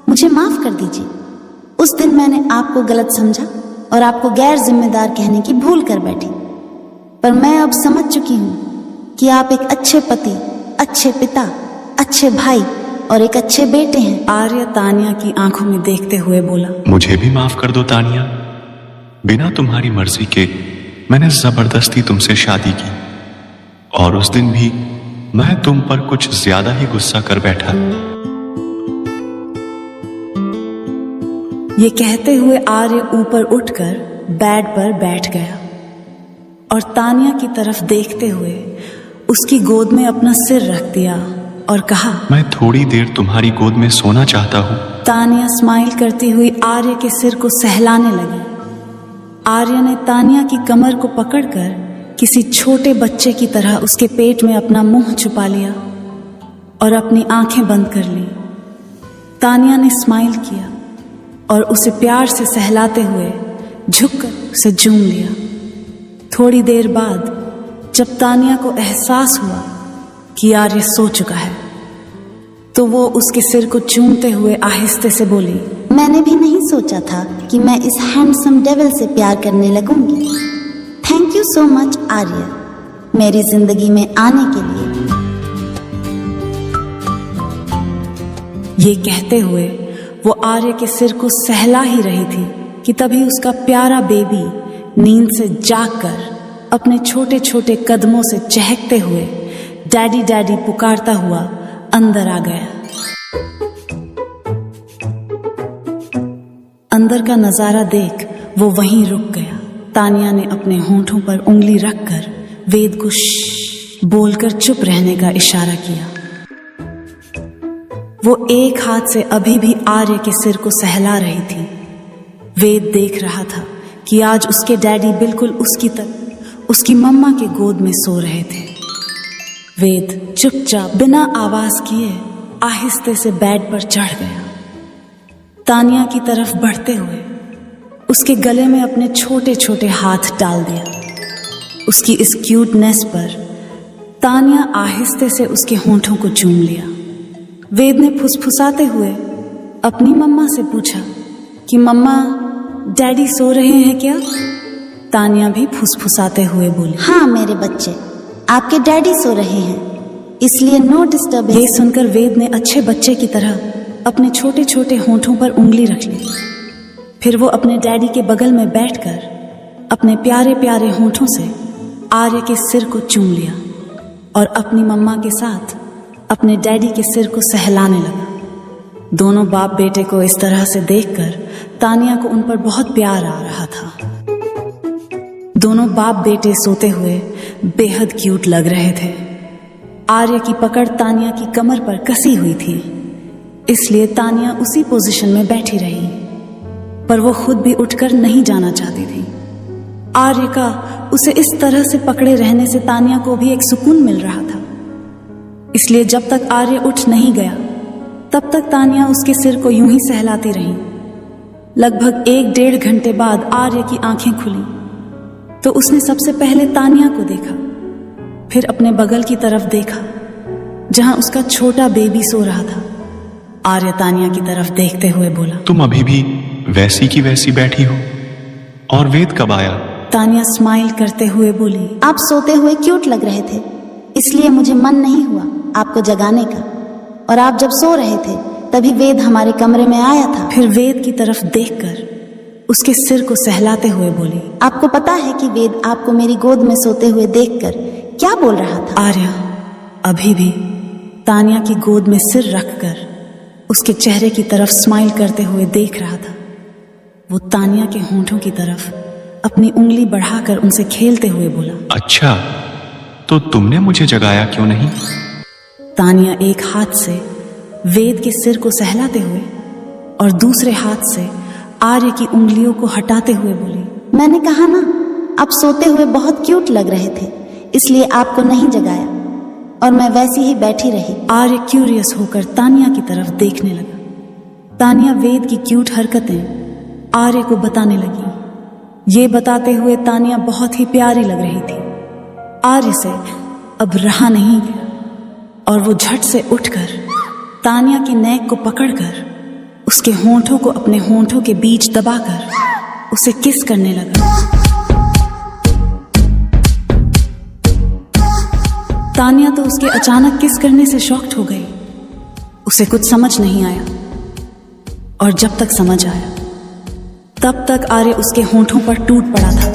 मुझे माफ कर दीजिए। उस दिन मैंने आपको गलत समझा और आपको गैर जिम्मेदार कहने की भूल कर बैठी, पर मैं अब समझ चुकी हूँ कि आप एक अच्छे पति, अच्छे पिता, अच्छे भाई और एक अच्छे बेटे हैं। आर्य तानिया की आंखों में देखते हुए बोला, मुझे भी माफ कर दो तानिया। बिना तुम्हारी मर्जी के मैंने जबरदस्ती तुमसे शादी की और उस दिन भी मैं तुम पर कुछ ज्यादा ही गुस्सा कर बैठा। ये कहते हुए आर्य ऊपर उठकर बेड पर बैठ गया और तानिया की तरफ देखते हुए उसकी गोद में अपना सिर रख दिया और कहा, मैं थोड़ी देर तुम्हारी गोद में सोना चाहता हूँ। तानिया स्माइल करती हुई आर्य के सिर को सहलाने लगी। आर्य ने तानिया की कमर को पकड़कर किसी छोटे बच्चे की तरह उसके पेट में अपना मुंह छुपा लिया और अपनी आंखें बंद कर ली। तानिया ने स्माइल किया और उसे प्यार से सहलाते हुए झुककर उसे चूम लिया। थोड़ी देर बाद जब तानिया को एहसास हुआ कि आर्य सो चुका है, तो वो उसके सिर को चूमते हुए आहिस्ते से बोली, मैंने भी नहीं सोचा था कि मैं इस हैंडसम डेविल से प्यार करने लगूंगी। थैंक यू सो मच आर्य, मेरी जिंदगी में आने के लिए। ये कहते हुए वो आर्य के सिर को सहला ही रही थी कि तभी उसका प्यारा बेबी नींद से जागकर अपने छोटे छोटे कदमों से चहकते हुए डैडी डैडी पुकारता हुआ अंदर आ गया। अंदर का नजारा देख वो वहीं रुक गया। तानिया ने अपने होंठों पर उंगली रखकर वेद को श्श बोलकर चुप रहने का इशारा किया। वो एक हाथ से अभी भी आर्य के सिर को सहला रही थी। वेद देख रहा था कि आज उसके डैडी बिल्कुल उसकी तरह उसकी मम्मा के गोद में सो रहे थे। वेद चुपचाप बिना आवाज किए आहिस्ते से बेड पर चढ़ गया। तानिया की तरफ बढ़ते हुए उसके गले में अपने छोटे छोटे हाथ डाल दिया। उसकी इस क्यूटनेस पर तानिया आहिस्ते से उसके होंठों को चूम लिया। वेद ने फुसफुसाते हुए अपनी मम्मा से पूछा कि मम्मा, डैडी सो रहे हैं क्या? तानिया भी फुसफुसाते हुए बोली। हाँ मेरे बच्चे, आपके डैडी सो रहे हैं, इसलिए नो डिस्टर्बेंस। ये सुनकर वेद ने अच्छे बच्चे की तरह अपने छोटे छोटे होंठों पर उंगली रख ली। फिर वो अपने डैडी के बगल में बैठकर अपने प्यारे प्यारे होंठों से आर्य के सिर को चूम लिया और अपनी मम्मा के साथ अपने डैडी के सिर को सहलाने लगा। दोनों बाप बेटे को इस तरह से देखकर तानिया को उन पर बहुत प्यार आ रहा था। दोनों बाप बेटे सोते हुए बेहद क्यूट लग रहे थे। आर्य की पकड़ तानिया की कमर पर कसी हुई थी, इसलिए तानिया उसी पोजीशन में बैठी रही, पर वो खुद भी उठकर नहीं जाना चाहती थी। आर्य का उसे इस तरह से पकड़े रहने से तानिया को भी एक सुकून मिल रहा था, इसलिए जब तक आर्य उठ नहीं गया तब तक तानिया उसके सिर को यूं ही सहलाती रही। लगभग 1-1.5 घंटे बाद आर्य की आंखें खुली तो उसने सबसे पहले तानिया को देखा, फिर अपने बगल की तरफ देखा जहां उसका छोटा बेबी सो रहा था। आर्य तानिया की तरफ देखते हुए बोला, तुम अभी भी वैसी की वैसी बैठी हो, और वेद कब आया? तानिया स्माइल करते हुए बोली, आप सोते हुए क्यूट लग रहे थे, इसलिए मुझे मन नहीं हुआ आपको जगाने का, और आप जब सो रहे थे तभी वेद हमारे कमरे में आया था। फिर वेद की तरफ देखकर उसके सिर को सहलाते हुए बोली, आपको पता है कि वेद आपको मेरी गोद में सोते हुए देखकर क्या बोल रहा था? आर्य अभी भी तानिया की गोद में सिर रखकर उसके चेहरे की तरफ स्माइल करते हुए देख रहा था। वो तानिया के होंठों की तरफ अपनी उंगली बढ़ाकर उनसे खेलते हुए बोला, अच्छा, तो तुमने मुझे जगाया क्यों नहीं? तानिया एक हाथ से वेद के सिर को सहलाते हुए और दूसरे हाथ से आर्य की उंगलियों को हटाते हुए बोली, मैंने कहा ना, आप सोते हुए बहुत क्यूट लग रहे थे, इसलिए आपको नहीं जगाया और मैं वैसी ही बैठी रही। आर्य क्यूरियस होकर तानिया की तरफ देखने लगा। तानिया वेद की क्यूट हरकतें आर्य को बताने लगी। ये बताते हुए तानिया बहुत ही प्यारी लग रही थी। आर्य से अब रहा नहीं गया और वो झट से उठकर तानिया की नेक को पकड़कर उसके होंठों को अपने होंठों के बीच दबाकर उसे किस करने लगा। तानिया तो उसके अचानक किस करने से शॉक्ड हो गई। उसे कुछ समझ नहीं आया, और जब तक समझ आया तब तक आर्य उसके होंठों पर टूट पड़ा था।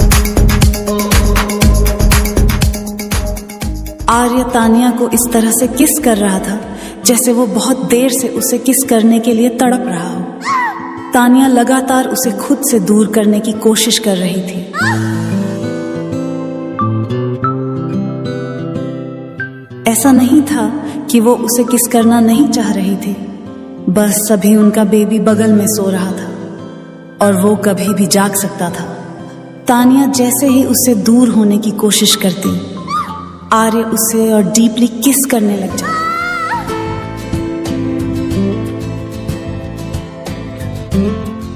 आर्य तानिया को इस तरह से किस कर रहा था जैसे वो बहुत देर से उसे किस करने के लिए तड़प रहा हो। तानिया लगातार उसे खुद से दूर करने की कोशिश कर रही थी। ऐसा नहीं था कि वो उसे किस करना नहीं चाह रही थी, बस अभी उनका बेबी बगल में सो रहा था और वो कभी भी जाग सकता था। तानिया जैसे ही उससे दूर होने की कोशिश करती, आर्य उसे और डीपली किस करने लग जाता।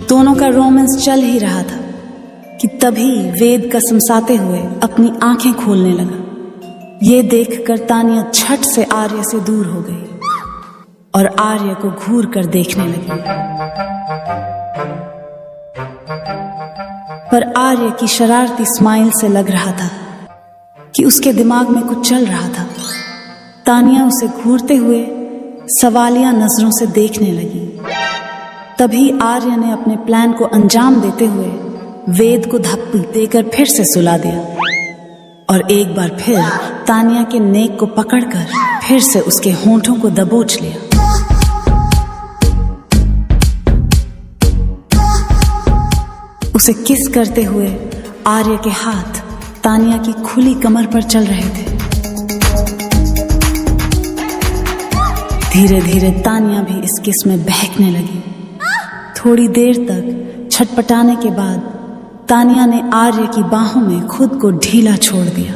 दोनों का रोमांस चल ही रहा था कि तभी वेद कसमसाते हुए अपनी आंखें खोलने लगा। ये देखकर तानिया झट से आर्य से दूर हो गई और आर्य को घूर कर देखने लगी, पर आर्य की शरारती स्माइल से लग रहा था कि उसके दिमाग में कुछ चल रहा था। तानिया उसे घूरते हुए सवालिया नजरों से देखने लगी। तभी आर्य ने अपने प्लान को अंजाम देते हुए वेद को धप्पी देकर फिर से सुला दिया और एक बार फिर तानिया के नेक को पकड़कर फिर से उसके होंठों को दबोच लिया। उसे किस करते हुए आर्य के हाथ तानिया की खुली कमर पर चल रहे थे। धीरे धीरे तानिया भी इस किस में बहकने लगी। थोड़ी देर तक छटपटाने के बाद तानिया ने आर्य की बाहों में खुद को ढीला छोड़ दिया।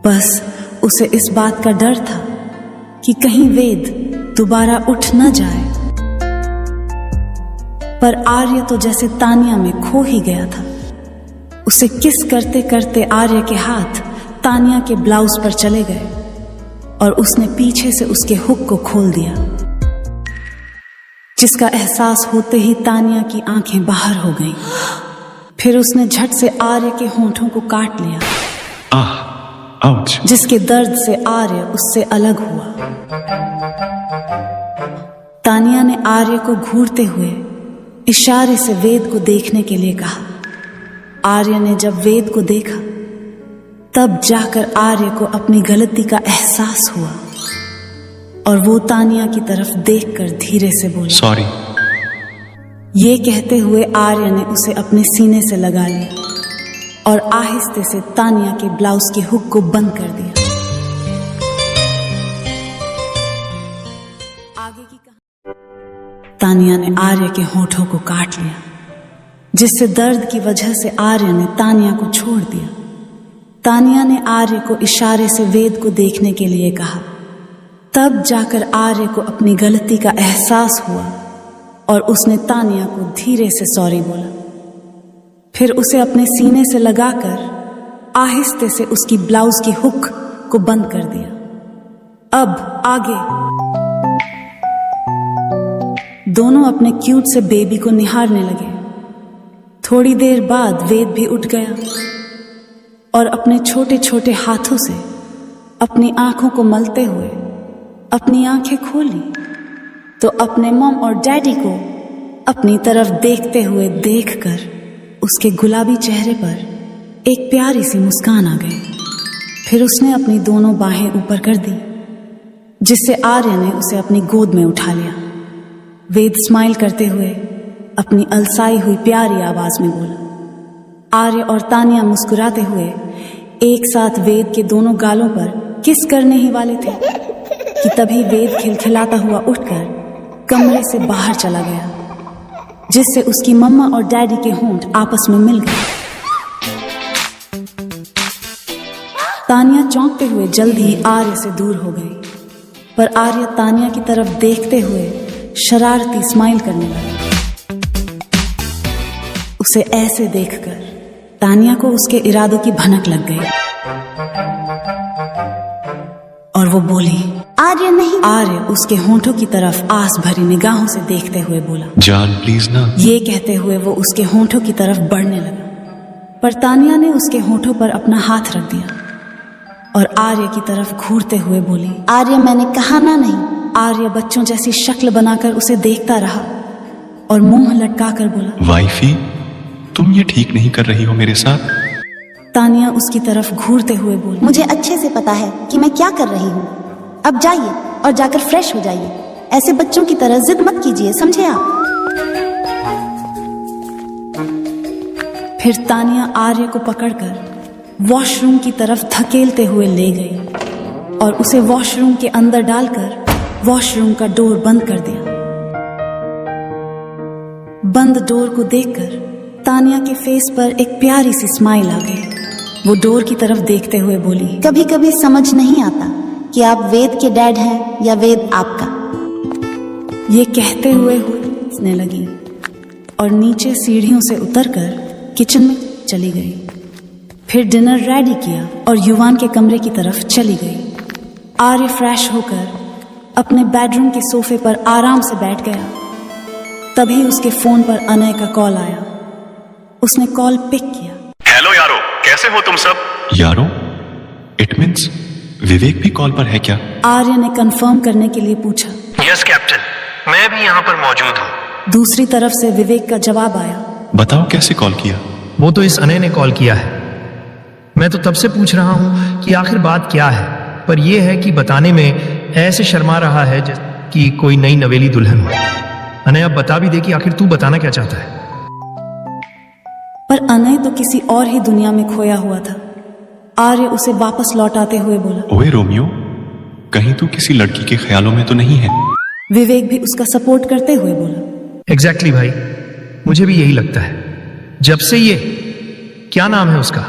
बस उसे इस बात का डर था कि कहीं वेद दोबारा उठ न जाए, पर आर्य तो जैसे तानिया में खो ही गया था। उसे किस करते करते आर्य के हाथ तानिया के ब्लाउज पर चले गए और उसने पीछे से उसके हुक को खोल दिया। जिसका एहसास होते ही तानिया की आंखें बाहर हो गईं। फिर उसने झट से आर्य के होंठों को काट लिया, आउच। जिसके दर्द से आर्य उससे अलग हुआ। तानिया ने आर्य को घूरते हुए इशारे से वेद को देखने के लिए कहा। आर्य ने जब वेद को देखा तब जाकर आर्य को अपनी गलती का एहसास हुआ और वो तानिया की तरफ देखकर धीरे से बोला, सॉरी। ये कहते हुए आर्य ने उसे अपने सीने से लगा लिया और आहिस्ते से तानिया के ब्लाउज की हुक को बंद कर दिया। आगे की कहानी। तानिया ने आर्य के होठों को काट लिया, जिससे दर्द की वजह से आर्य ने तानिया को छोड़ दिया। तानिया ने आर्य को इशारे से वेद को देखने के लिए कहा। तब जाकर आर्य को अपनी गलती का एहसास हुआ और उसने तानिया को धीरे से सॉरी बोला। फिर उसे अपने सीने से लगाकर आहिस्ते से उसकी ब्लाउज की हुक को बंद कर दिया। अब आगे। दोनों अपने क्यूट से बेबी को निहारने लगे। थोड़ी देर बाद वेद भी उठ गया और अपने छोटे छोटे हाथों से अपनी आंखों को मलते हुए अपनी आंखें खोली तो अपने मॉम और डैडी को अपनी तरफ देखते हुए देखकर उसके गुलाबी चेहरे पर एक प्यारी सी मुस्कान आ गई। फिर उसने अपनी दोनों बाहें ऊपर कर दी, जिससे आर्य ने उसे अपनी गोद में उठा लिया। वेद स्माइल करते हुए अपनी अलसाई हुई प्यारी आवाज में बोला। आर्य और तानिया मुस्कुराते हुए एक साथ वेद के दोनों गालों पर किस करने ही वाले थे कि तभी वेद खिलखिलाता हुआ उठकर कमरे से बाहर चला गया, जिससे उसकी मम्मा और डैडी के होंठ आपस में मिल गए। तानिया चौंकते हुए जल्द ही आर्य से दूर हो गई, पर आर्य तानिया की तरफ देखते हुए शरारती स्माइल करने लगा। उसे ऐसे देखकर तानिया को उसके इरादों की भनक लग गई और वो बोली, आर्य नहीं। आर्य उसके होंठों की तरफ आस भरी निगाहों से देखते हुए बोला, जान प्लीज ना। ये कहते हुए वो उसके होंठों की तरफ बढ़ने लगा, पर तानिया ने उसके होंठों पर अपना हाथ रख दिया और आर्य की तरफ घूरते हुए बोली, आर्य मैंने कहा ना नहीं। आर्य बच्चों जैसी शक्ल बनाकर उसे देखता रहा और मुंह लटकाकर बोला, वाइफी, तुम ये ठीक नहीं कर रही हो मेरे साथ। तानिया उसकी तरफ घूरते हुए बोली, मुझे अच्छे से पता है कि मैं क्या कर रही हूँ। अब जाइए और जाकर फ्रेश हो जाइए। ऐसे बच्चों की तरह जिद मत कीजिए, समझे आप? फिर तानिया आर्य को पकड़कर वॉशरूम की तरफ धकेलते हुए ले गई और उसे वॉशरूम के अंदर डालकर वॉशरूम का डोर बंद कर दिया। बंद डोर को देखकर तानिया के फेस पर एक प्यारी सी स्माइल आ गई। वो डोर की तरफ देखते हुए बोली, कभी कभी समझ नहीं आता कि आप वेद के डैड हैं या वेद आपका। ये कहते हुए हंसने लगी और नीचे सीढ़ियों से उतरकर किचन में चली गई। फिर डिनर रेडी किया और युवान के कमरे की तरफ चली गई। आर्य फ्रेश होकर अपने बेडरूम के सोफे पर आराम से बैठ गया। तभी उसके फोन पर अनय का कॉल आया। उसने कॉल पिक किया। हेलो यारो, कैसे हो तुम सब? यारो, इट मीन्स विवेक भी कॉल पर है क्या? आर्य ने कंफर्म करने के लिए पूछा। यस कैप्टन, मैं भी यहाँ पर मौजूद हूँ। दूसरी तरफ से विवेक का जवाब आया। बताओ कैसे कॉल किया? वो तो इस अनय ने कॉल किया है। मैं तो तब से पूछ रहा हूँ कि आखिर बात क्या है, पर यह है कि बताने में ऐसे शर्मा रहा है जैसे कि कोई नई नवेली दुल्हन हो। अनय अब बता भी दे कि आखिर तू बताना क्या चाहता है। पर अनय तो किसी और ही दुनिया में खोया हुआ था। आर्य उसे वापस लौटाते हुए बोला, ओए रोमियो, कहीं तू किसी लड़की के ख्यालों में तो नहीं है? विवेक भी उसका सपोर्ट करते हुए बोला, एग्जैक्टली भाई, मुझे भी यही लगता है। जब से ये, क्या नाम है उसका?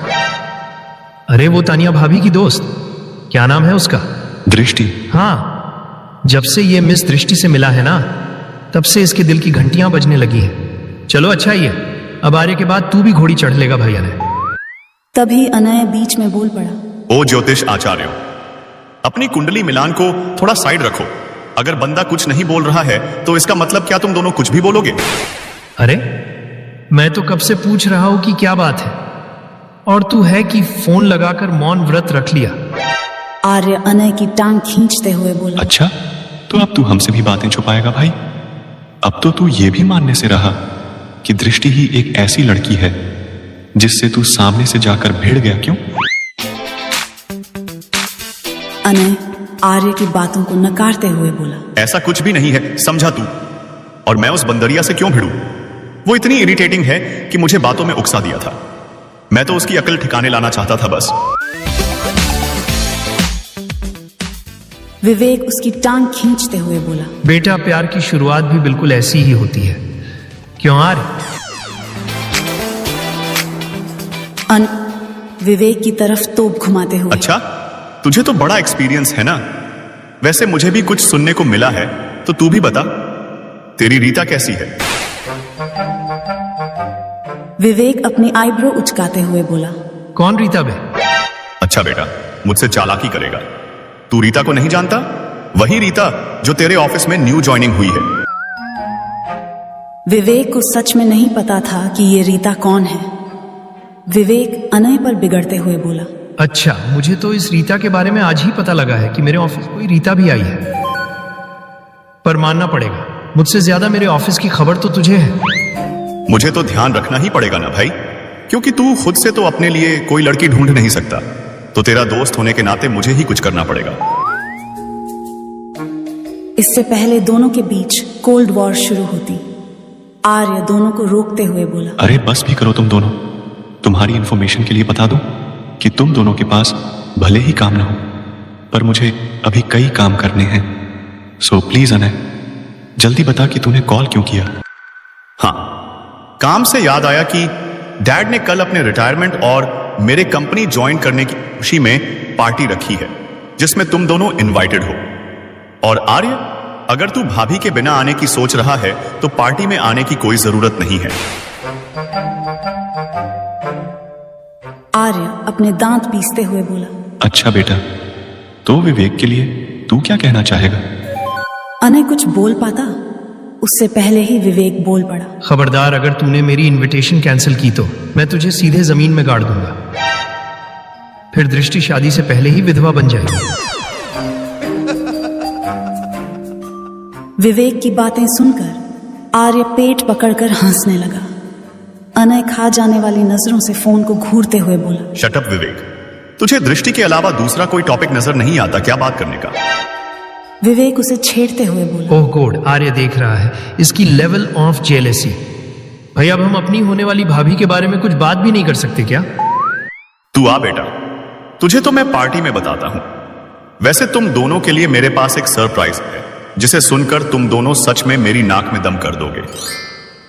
अरे वो तानिया भाभी की दोस्त, क्या नाम है उसका? दृष्टि। हाँ, जब से ये मिस दृष्टि से मिला है ना, तब से इसके दिल की घंटियां बजने लगी हैं। चलो अच्छा ही है, अब आर्य के बाद तू भी घोड़ी चढ़ लेगा भाई अनय। तभी अनय बीच में बोल पड़ा, ओ ज्योतिष आचार्य, अपनी कुंडली मिलान को थोड़ा साइड रखो अगर बंदा कुछ नहीं बोल रहा है तो इसका मतलब क्या तुम दोनों कुछ भी बोलोगे? अरे मैं तो कब से पूछ रहा हूं कि क्या बात है, और तू है कि फोन लगाकर मौन व्रत रख लिया। आर्य अनय की टांग खींचते हुए बोला। अच्छा, तो अब तू हमसे भी बातें छुपाएगा भाई? अब तो तू ये भी मानने से रहा कि दृष्टि ही एक ऐसी लड़की है जिससे तू सामने से जाकर भिड़ गया, क्यों? अनय आर्य की बातों को नकारते हुए बोला। ऐसा कुछ भी नहीं है, समझा तू? और मैं उस बंदरिया से क्यों भिड़ूं? वो इतनी इरिटेटिंग है कि मुझे बातों में उकसा दिया था। मैं तो उसकी अकल ठिकाने लाना चाहता था बस। विवेक उसकी टांग खींचते हुए बोला। बेटा, प्यार की शुरुआत भी बिल्कुल ऐसी ही होती है, क्यों आर्य? विवेक की तरफ तोप घुमाते हुए। अच्छा, तुझे तो बड़ा एक्सपीरियंस है ना। वैसे मुझे भी कुछ सुनने को मिला है, तो तू भी बता, तेरी रीता कैसी है? विवेक अपनी आईब्रो उचकाते हुए बोला। कौन रीता बे? अच्छा बेटा, मुझसे चालाकी करेगा। तू रीता को नहीं जानता? वही रीता जो तेरे ऑफिस में न्यू ज्वाइनिंग हुई है। विवेक को सच में नहीं पता था कि ये रीता कौन है। विवेक अनय पर बिगड़ते हुए बोला। अच्छा, मुझे तो इस रीता के बारे में आज ही पता लगा है कि मेरे ऑफिस कोई रीता भी आई है। पर मानना पड़ेगा, मुझसे ज्यादा मेरे ऑफिस की खबर तो तुझे है। मुझे तो ध्यान रखना ही पड़ेगा ना भाई, क्योंकि तू खुद से तो अपने लिए कोई लड़की ढूंढ नहीं सकता। तो तेरा दोस्त होने के नाते मुझे ही कुछ करना पड़ेगा। इससे पहले दोनों के बीच कोल्ड वॉर शुरू होती, आर्य दोनों को रोकते हुए बोला। अरे बस भी करो तुम दोनों। तुम्हारी इंफॉर्मेशन के लिए बता दूं कि तुम दोनों के पास भले ही काम ना हो, पर मुझे अभी कई काम करने हैं। सो प्लीज अनय, जल्दी बता कि तूने कॉल क्यों किया। हाँ, काम से याद आया कि डैड ने कल अपने रिटायरमेंट और मेरे कंपनी ज्वाइन करने की खुशी में पार्टी रखी है, जिसमें तुम दोनों इनवाइटेड हो। और आर्य, अगर तू भाभी के बिना आने की सोच रहा है तो पार्टी में आने की कोई जरूरत नहीं है। आर्य अपने दांत पीसते हुए बोला। अच्छा बेटा, तो विवेक के लिए तू क्या कहना चाहेगा? अनय कुछ बोल पाता, उससे पहले ही विवेक बोल पड़ा। खबरदार, अगर तूने मेरी इनविटेशन कैंसिल की तो मैं तुझे सीधे जमीन में गाड़ दूंगा। फिर दृष्टि शादी से पहले ही विधवा बन जाएगी। विवेक की बातें सुनकर आर्य पेट पकड़कर हंसने लगा। अनय खा जाने वाली नजरों से फोन को घूरते हुए बोला। शट अप विवेक, तुझे दृष्टि के अलावा दूसरा कोई टॉपिक नजर नहीं आता क्या बात करने का? विवेक उसे छेड़ते हुए बोला। ओह गॉड, आर्य देख रहा है इसकी लेवल ऑफ जेलेसी। भाई, अब हम अपनी होने वाली भाभी के बारे में कुछ बात भी नहीं कर सकते क्या? तू आ बेटा, तुझे तो मैं पार्टी में बताता हूं। वैसे तुम दोनों के लिए मेरे पास एक सरप्राइज है, जिसे सुनकर तुम दोनों सच में मेरी नाक में दम कर दोगे।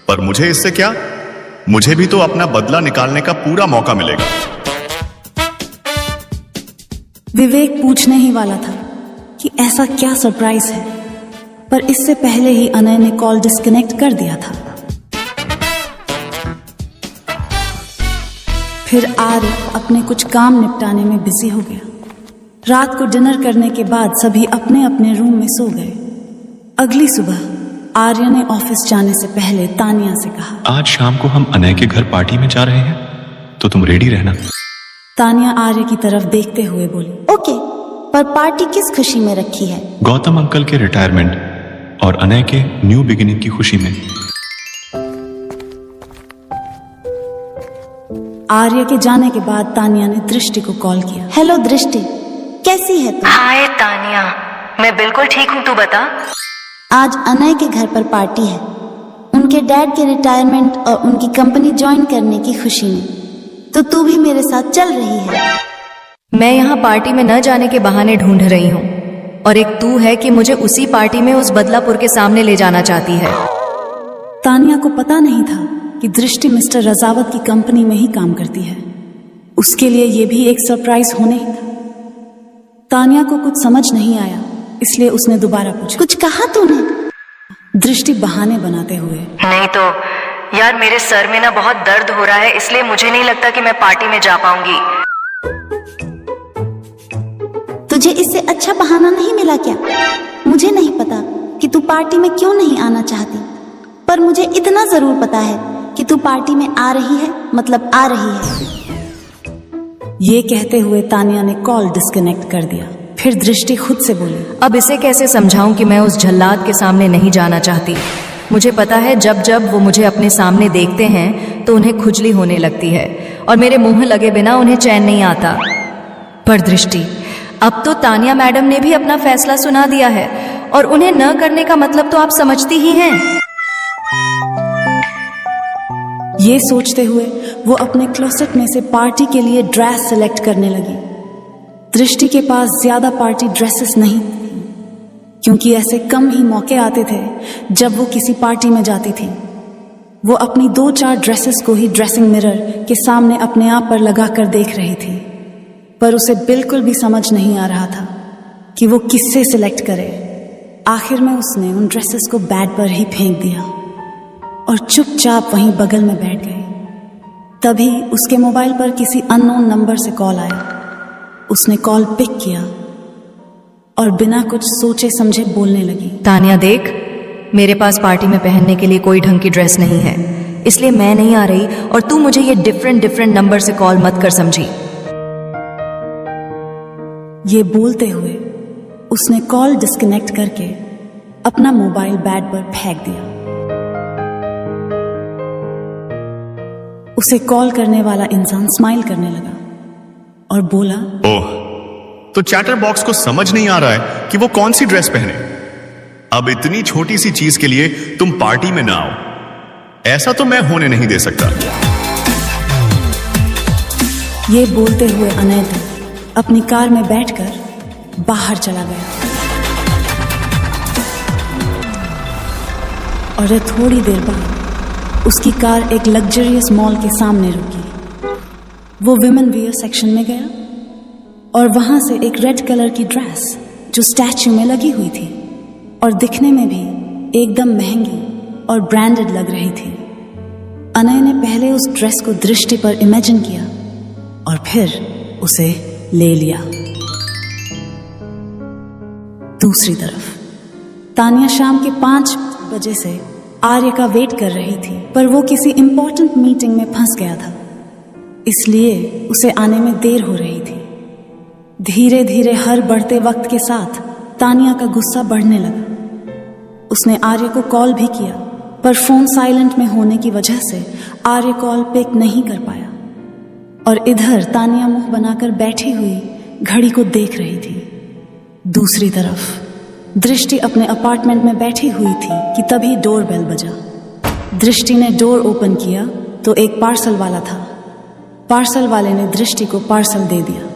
पर मुझे इससे क्या, मुझे भी तो अपना बदला निकालने का पूरा मौका मिलेगा। विवेक पूछने ही वाला था कि ऐसा क्या सरप्राइज है, पर इससे पहले ही अनय ने कॉल डिस्कनेक्ट कर दिया था। फिर आर्य अपने कुछ काम निपटाने में बिजी हो गया। रात को डिनर करने के बाद सभी अपने अपने रूम में सो गए। अगली सुबह आर्य ने ऑफिस जाने से पहले तानिया से कहा। आज शाम को हम अनय के घर पार्टी में जा रहे हैं, तो तुम रेडी रहना। तानिया आर्य की तरफ देखते हुए बोली। ओके, पर पार्टी किस खुशी में रखी है? गौतम अंकल के रिटायरमेंट और अनय के न्यू बिगिनिंग की खुशी में। आर्य के जाने के बाद तानिया ने दृष्टि को कॉल किया। हेलो दृष्टि, कैसी है तुम? हाय तानिया, मैं बिल्कुल ठीक हूँ, तू बता। आज अनय के घर पर पार्टी है, उनके डैड के रिटायरमेंट और उनकी कंपनी ज्वाइन करने की खुशी में। तो तू भी मेरे साथ चल रही है? मैं यहाँ पार्टी में न जाने के बहाने ढूंढ रही हूँ, और एक तू है कि मुझे उसी पार्टी में उस बदलापुर के सामने ले जाना चाहती है। तानिया को पता नहीं था कि दृष्टि मिस्टर रजावत की कंपनी में ही काम करती है। उसके लिए यह भी एक सरप्राइज होने ही था। तानिया को कुछ समझ नहीं आया, इसलिए उसने दोबारा पूछा। कुछ कहा तूने? दृष्टि बहाने बनाते हुए। नहीं तो यार, मेरे सर में ना बहुत दर्द हो रहा है, इसलिए मुझे नहीं लगता कि मैं पार्टी में जा पाऊंगी। तुझे इससे अच्छा बहाना नहीं मिला क्या? मुझे नहीं पता कि तू पार्टी में क्यों नहीं आना चाहती, पर मुझे इतना जरूर पता है कि तू पार्टी में आ रही है, मतलब आ रही है। ये कहते हुए तानिया ने कॉल डिस्कनेक्ट कर दिया। फिर दृष्टि खुद से बोली, अब इसे कैसे समझाऊं कि मैं उस जल्लाद के सामने नहीं जाना चाहती। मुझे पता है जब जब वो मुझे अपने सामने देखते हैं तो उन्हें खुजली होने लगती है और मेरे मुंह लगे बिना उन्हें चैन नहीं आता। पर दृष्टि, अब तो तानिया मैडम ने भी अपना फैसला सुना दिया है और उन्हें न करने का मतलब तो आप समझती ही हैं। ये सोचते हुए वो अपने क्लोसेट में से पार्टी के लिए ड्रेस सिलेक्ट करने लगी। दृष्टि के पास ज्यादा पार्टी ड्रेसेस नहीं थी, क्योंकि ऐसे कम ही मौके आते थे जब वो किसी पार्टी में जाती थी। वो अपनी 2-4 ड्रेसेस को ही ड्रेसिंग मिरर के सामने अपने आप पर लगा कर देख रही थी, पर उसे बिल्कुल भी समझ नहीं आ रहा था कि वो किससे सिलेक्ट करे। आखिर में उसने उन ड्रेसेस को बेड पर ही फेंक दिया और चुपचाप वहीं बगल में बैठ गई। तभी उसके मोबाइल पर किसी अननोन नंबर से कॉल आया। उसने कॉल पिक किया और बिना कुछ सोचे समझे बोलने लगी, तानिया देख, मेरे पास पार्टी में पहनने के लिए कोई ढंग की ड्रेस नहीं है, इसलिए मैं नहीं आ रही और तू मुझे ये डिफरेंट नंबर से कॉल मत कर समझी। ये बोलते हुए उसने कॉल डिस्कनेक्ट करके अपना मोबाइल बेड पर फेंक दिया। उसे कॉल करने वाला इंसान स्माइल करने लगा और बोला, ओह, तो चैटर बॉक्स को समझ नहीं आ रहा है कि वो कौन सी ड्रेस पहने। अब इतनी छोटी सी चीज के लिए तुम पार्टी में ना आओ, ऐसा तो मैं होने नहीं दे सकता। ये बोलते हुए अनैत अपनी कार में बैठकर बाहर चला गया और थोड़ी देर बाद उसकी कार एक लग्जरियस मॉल के सामने रुकी। वो विमेन वियर सेक्शन में गया और वहां से एक रेड कलर की ड्रेस जो स्टैच्यू में लगी हुई थी और दिखने में भी एकदम महंगी और ब्रांडेड लग रही थी। अनय ने पहले उस ड्रेस को दृष्टि पर इमेजिन किया और फिर उसे ले लिया। दूसरी तरफ तानिया शाम के 5 बजे से आर्य का वेट कर रही थी, पर वो किसी इंपॉर्टेंट मीटिंग में फंस गया था, इसलिए उसे आने में देर हो रही थी। धीरे धीरे हर बढ़ते वक्त के साथ तानिया का गुस्सा बढ़ने लगा। उसने आर्य को कॉल भी किया, पर फोन साइलेंट में होने की वजह से आर्य कॉल पिक नहीं कर पाया और इधर तानिया मुंह बनाकर बैठी हुई घड़ी को देख रही थी। दूसरी तरफ दृष्टि अपने अपार्टमेंट में बैठी हुई थी कि तभी डोरबेल बजा। दृष्टि ने डोर ओपन किया तो एक पार्सल वाला था। पार्सल वाले ने दृष्टि को पार्सल दे दिया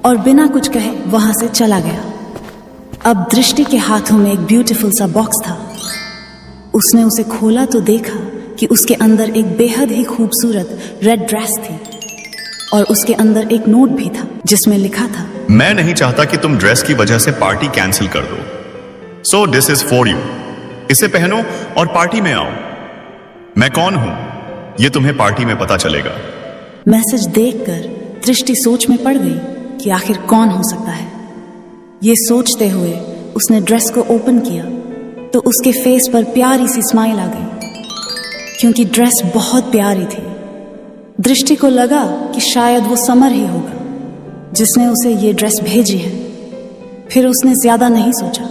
और बिना कुछ कहे वहां से चला गया। अब दृष्टि के हाथों में एक ब्यूटीफुल सा बॉक्स था। उसने उसे खोला तो देखा कि उसके अंदर एक बेहद ही खूबसूरत रेड ड्रेस थी और उसके अंदर एक नोट भी था जिसमें लिखा था, मैं नहीं चाहता कि तुम ड्रेस की वजह से पार्टी कैंसिल कर दो, so this is for you. इसे पहनो और पार्टी में आओ। मैं कौन हूं ये तुम्हें पार्टी में पता चलेगा। मैसेज देखकर दृष्टि सोच में पड़ गई कि आखिर कौन हो सकता है। ये सोचते हुए उसने ड्रेस को ओपन किया तो उसके फेस पर प्यारी सी स्माइल आ गई, क्योंकि ड्रेस बहुत प्यारी थी। दृष्टि को लगा कि शायद वो समर ही होगा जिसने उसे ये ड्रेस भेजी है। फिर उसने ज्यादा नहीं सोचा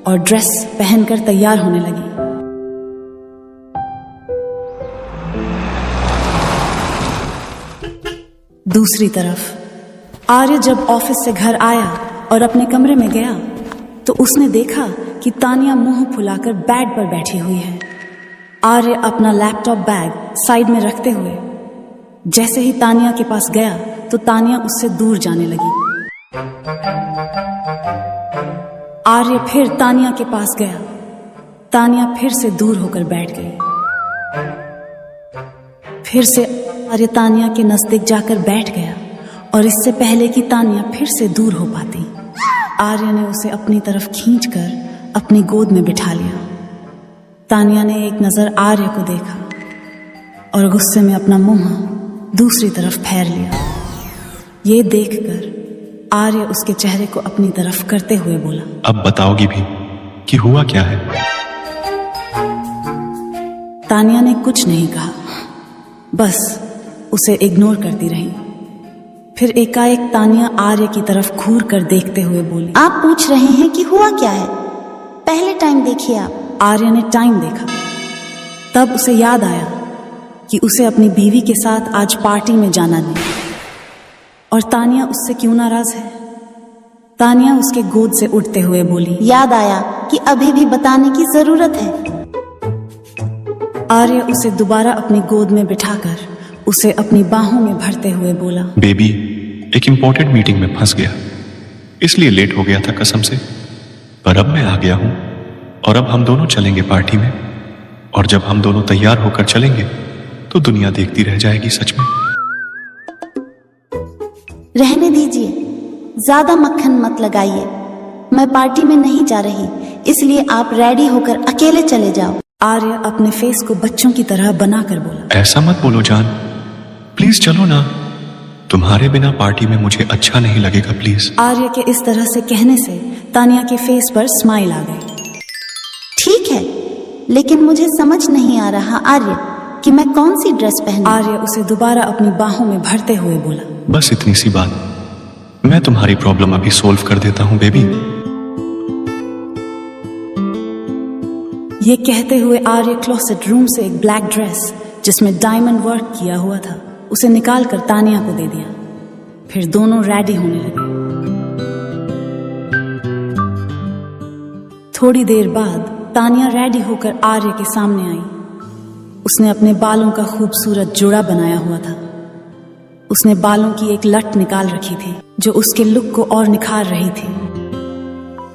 और ड्रेस पहनकर तैयार होने लगी। दूसरी तरफ आर्य जब ऑफिस से घर आया और अपने कमरे में गया तो उसने देखा कि तानिया मुंह फुलाकर बेड पर बैठी हुई है। आर्य अपना लैपटॉप बैग साइड में रखते हुए जैसे ही तानिया के पास गया तो तानिया उससे दूर जाने लगी। आर्य फिर तानिया के पास गया। तानिया फिर से दूर होकर बैठ गई। फिर से आर्य तानिया के नजदीक जाकर बैठ गया और इससे पहले कि तानिया फिर से दूर हो पाती, आर्य ने उसे अपनी तरफ खींचकर अपनी गोद में बिठा लिया। तानिया ने एक नजर आर्य को देखा और गुस्से में अपना मुंह दूसरी तरफ फेर लिया। ये देखकर आर्य उसके चेहरे को अपनी तरफ करते हुए बोला, अब बताओगी भी कि हुआ क्या है। तानिया ने कुछ नहीं कहा, बस उसे इग्नोर करती रही। फिर एकाएक तानिया आर्य की तरफ घूर कर देखते हुए बोली, आप पूछ रहे हैं कि हुआ क्या है? पहले टाइम देखिए आप। आर्य ने टाइम देखा। तब उसे याद आया कि उसे अपनी बीवी के साथ आज पार्टी में जाना नहीं, और तानिया उससे क्यों नाराज है। तानिया उसके गोद से उठते हुए बोली, याद आया कि अभी भी बताने की जरूरत है। आर्य उसे दोबारा अपनी गोद में बिठाकर उसे अपनी बाहों में भरते हुए बोला, बेबी, एक इंपॉर्टेंट मीटिंग में फंस गया, इसलिए लेट हो गया था कसम से, पर अब मैं आ गया हूं और अब हम दोनों चलेंगे पार्टी में, और जब हम दोनों तैयार होकर चलेंगे तो दुनिया देखती रह जाएगी सच में। रहने दीजिए, ज्यादा मक्खन मत लगाइए। मैं पार्टी में नहीं जा रही, इसलिए आप रेडी होकर अकेले चले जाओ। आर्य अपने फेस को बच्चों की तरह बनाकर बोला, ऐसा मत बोलो जान, प्लीज चलो ना, तुम्हारे बिना पार्टी में मुझे अच्छा नहीं लगेगा प्लीज। आर्य के इस तरह से कहने से तानिया के फेस पर स्माइल आ गई। ठीक है, लेकिन मुझे समझ नहीं आ रहा आर्य कि मैं कौन सी ड्रेस पहनूं। आर्य उसे दोबारा अपनी बाहों में भरते हुए बोला, बस इतनी सी बात, मैं तुम्हारी प्रॉब्लम अभी सोल्व कर देता हूं बेबी। ये कहते हुए आर्य क्लोसेट रूम से एक ब्लैक ड्रेस जिसमें डायमंड वर्क किया हुआ था उसे निकालकर तानिया को दे दिया। फिर दोनों रेडी होने लगे। थोड़ी देर बाद तानिया रेडी होकर आर्य के सामने आई। उसने अपने बालों का खूबसूरत जोड़ा बनाया हुआ था। उसने बालों की एक लट निकाल रखी थी जो उसके लुक को और निखार रही थी।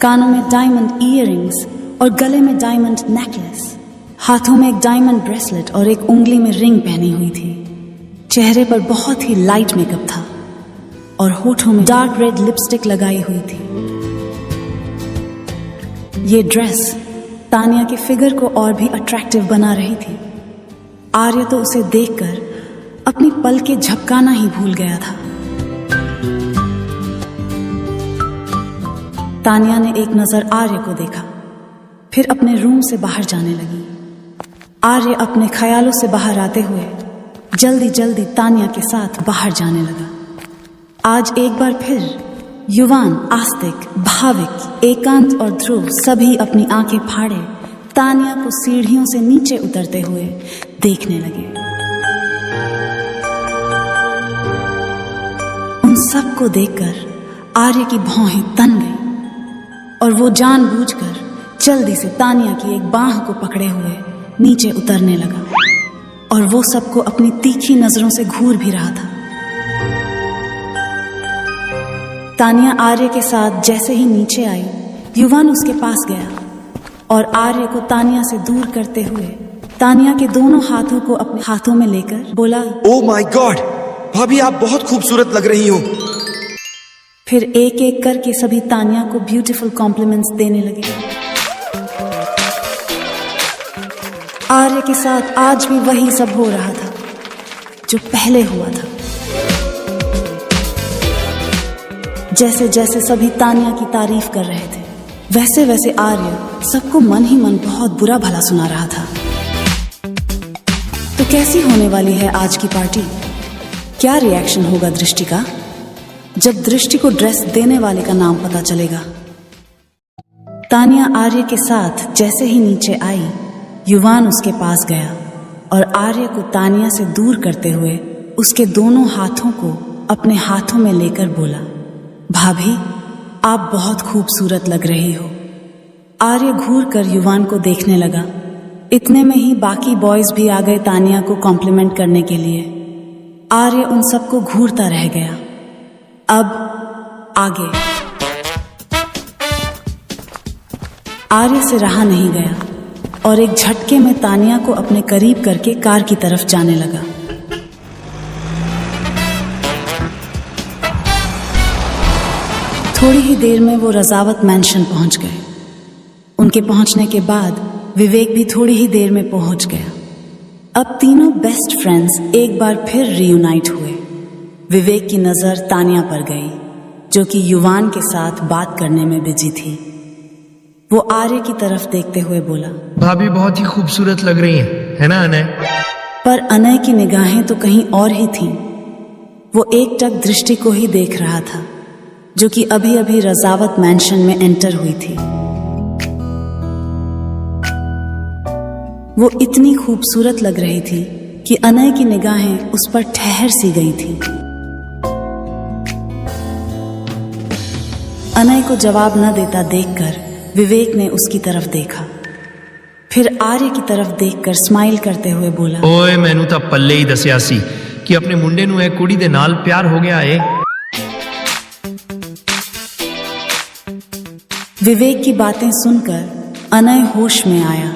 कानों में डायमंड ईयररिंग्स और गले में डायमंड नेकलेस, हाथों में एक डायमंड ब्रेसलेट और एक उंगली में रिंग पहनी हुई थी। चेहरे पर बहुत ही लाइट मेकअप था और होठों में डार्क रेड लिपस्टिक लगाई हुई थी। ये ड्रेस तानिया के फिगर को और भी अट्रैक्टिव बना रही थी। आर्य तो उसे देखकर अपनी पलकें झपकाना ही भूल गया था। तानिया ने एक नजर आर्य को देखा, फिर अपने रूम से बाहर जाने लगी। आर्य अपने ख्यालों से बाहर आते हुए जल्दी जल्दी तानिया के साथ बाहर जाने लगा। आज एक बार फिर युवान, आस्तिक, भाविक, एकांत और ध्रुव सभी अपनी आंखें फाड़े तानिया को सीढ़ियों से नीचे उतरते हुए देखने लगे। उन सबको देखकर आर्य की भौहें तन गई और वो जानबूझकर जल्दी से तानिया की एक बांह को पकड़े हुए नीचे उतरने लगा और वो सबको अपनी तीखी नजरों से घूर भी रहा था। तानिया आर्य के साथ जैसे ही नीचे आई, युवान उसके पास गया और आर्य को तानिया से दूर करते हुए तानिया के दोनों हाथों को अपने हाथों में लेकर बोला, ओह माय गॉड, भाभी आप बहुत खूबसूरत लग रही हो। फिर एक एक करके सभी तानिया को ब्यूटीफुल कॉम्प्लीमेंट्स देने लगे। आर्य के साथ आज भी वही सब हो रहा था जो पहले हुआ था। जैसे जैसे सभी तानिया की तारीफ कर रहे थे, वैसे वैसे आर्य सबको मन ही मन बहुत बुरा भला सुना रहा था। तो कैसी होने वाली है आज की पार्टी? क्या रिएक्शन होगा दृष्टि का जब दृष्टि को ड्रेस देने वाले का नाम पता चलेगा? तानिया आर्य के साथ जैसे ही नीचे आई, युवान उसके पास गया और आर्य को तानिया से दूर करते हुए उसके दोनों हाथों को अपने हाथों में लेकर बोला, भाभी आप बहुत खूबसूरत लग रही हो। आर्य घूर कर युवान को देखने लगा। इतने में ही बाकी बॉयज भी आ गए तानिया को कॉम्प्लीमेंट करने के लिए। आर्य उन सबको घूरता रह गया। अब आगे आर्य से रहा नहीं गया और एक झटके में तानिया को अपने करीब करके कार की तरफ जाने लगा। थोड़ी ही देर में वो रजावत मैंशन पहुंच गए। उनके पहुंचने के बाद विवेक भी थोड़ी ही देर में पहुंच गया। अब तीनों बेस्ट फ्रेंड्स एक बार फिर रियूनाइट हुए। विवेक की नजर तानिया पर गई जो कि युवान के साथ बात करने में बिजी थी। वो आर्य की तरफ देखते हुए बोला। भाभी बहुत ही खूबसूरत लग रही है ना अनय? पर अनय की निगाहें तो कहीं और ही थीं। वो एकटक दृष्टि को ही देख रहा था, जो कि अभी अभी रजावत मैंशन में एंटर हुई थी। वो इतनी खूबसूरत लग रही थी कि अनय की निगाहें उस पर ठहर सी गई थी। अनय को जवाब न देता देखकर विवेक ने उसकी तरफ देखा, फिर आर्य की तरफ देखकर स्माइल करते हुए बोला, ओए मैनू ਤਾਂ पल्ले ही दसिया सी कि अपने मुंडे ਨੂੰ ਇਹ ਕੁੜੀ ਦੇ ਨਾਲ प्यार हो गया है। विवेक की बातें सुनकर अनय होश में आया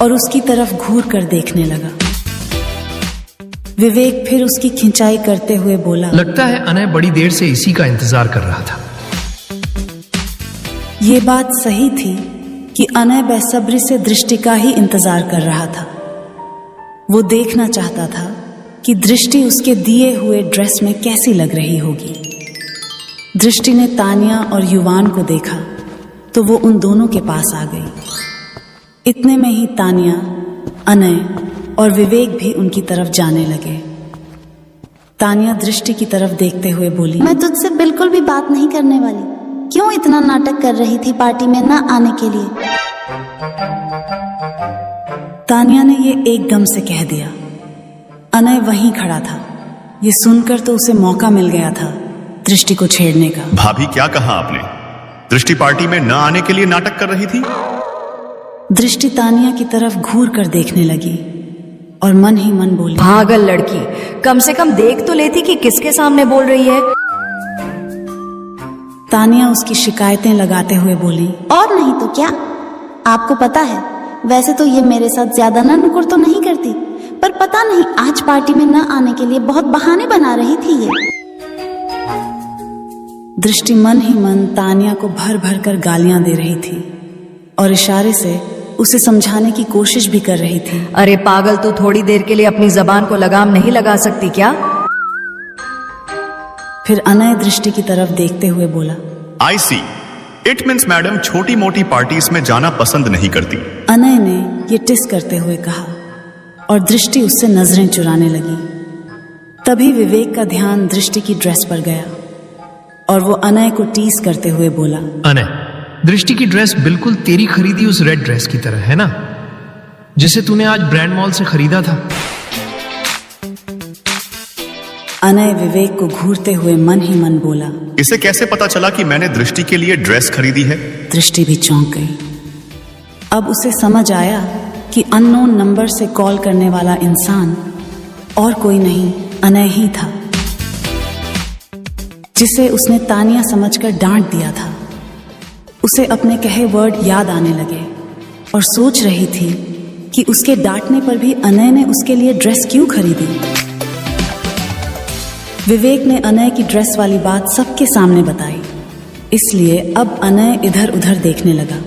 और उसकी तरफ घूर कर देखने लगा। विवेक फिर उसकी खिंचाई करते हुए बोला, लगता है अनय बड़ी देर से इसी का इंतजार कर रहा था। ये बात सही थी कि अनय बेसब्री से दृष्टि का ही इंतजार कर रहा था। वो देखना चाहता था कि दृष्टि उसके दिए हुए ड्रेस में कैसी लग रही होगी। दृष्टि ने तानिया और युवान को देखा तो वो उन दोनों के पास आ गई। इतने में ही तानिया, अनय और विवेक भी उनकी तरफ जाने लगे। तानिया दृष्टि की तरफ देखते हुए बोली, मैं तुझसे बिल्कुल भी बात नहीं करने वाली। क्यों इतना नाटक कर रही थी पार्टी में न आने के लिए? तानिया ने ये एकदम से कह दिया। अनय वहीं खड़ा था। ये सुनकर तो उसे मौका मिल गया था दृष्टि को छेड़ने का। भाभी क्या कहा आपने? दृष्टि पार्टी में न आने के लिए नाटक कर रही थी? दृष्टि तानिया की तरफ घूर कर देखने लगी और मन ही मन बोली, पागल लड़की, कम से कम देख तो लेती कि किसके सामने बोल रही है। तानिया उसकी शिकायतें लगाते हुए बोली, और नहीं तो क्या? आपको पता है, वैसे तो ये मेरे साथ ज्यादा ना नुकुर तो नहीं करती, पर पता नहीं आज पार्टी में न आने के लिए बहुत बहाने बना रही थी ये। दृष्टि मन ही मन तानिया को भर भर कर गालियां दे रही थी और इशारे से उसे समझाने की कोशिश भी कर रही थी। अरे पागल, तू थोड़ी देर के लिए अपनी जबान को लगाम नहीं लगा सकती क्या? फिर अनय दृष्टि की तरफ देखते हुए बोला, आई सी, इट मीन्स मैडम छोटी मोटी पार्टीज में जाना पसंद नहीं करती। अनय ने ये टिस करते हुए कहा और दृष्टि उससे नजरें चुराने लगी। तभी विवेक का ध्यान दृष्टि की ड्रेस पर गया और वो अनय को टीस करते हुए बोला, अनय, दृष्टि की ड्रेस बिल्कुल तेरी खरीदी उस रेड ड्रेस की तरह है ना, जिसे तूने आज ब्रांड मॉल से खरीदा था। अनय विवेक को घूरते हुए मन ही मन बोला, इसे कैसे पता चला कि मैंने दृष्टि के लिए ड्रेस खरीदी है? दृष्टि भी चौंक गई। अब उसे समझ आया कि अननोन नंबर से कॉल करने वाला इंसान और कोई नहीं, अनय ही था, जिसे उसने तानिया समझकर डांट दिया था। उसे अपने कहे वर्ड याद आने लगे और सोच रही थी कि उसके डांटने पर भी अनय ने उसके लिए ड्रेस क्यों खरीदी। विवेक ने अनय की ड्रेस वाली बात सबके सामने बताई, इसलिए अब अनय इधर उधर देखने लगा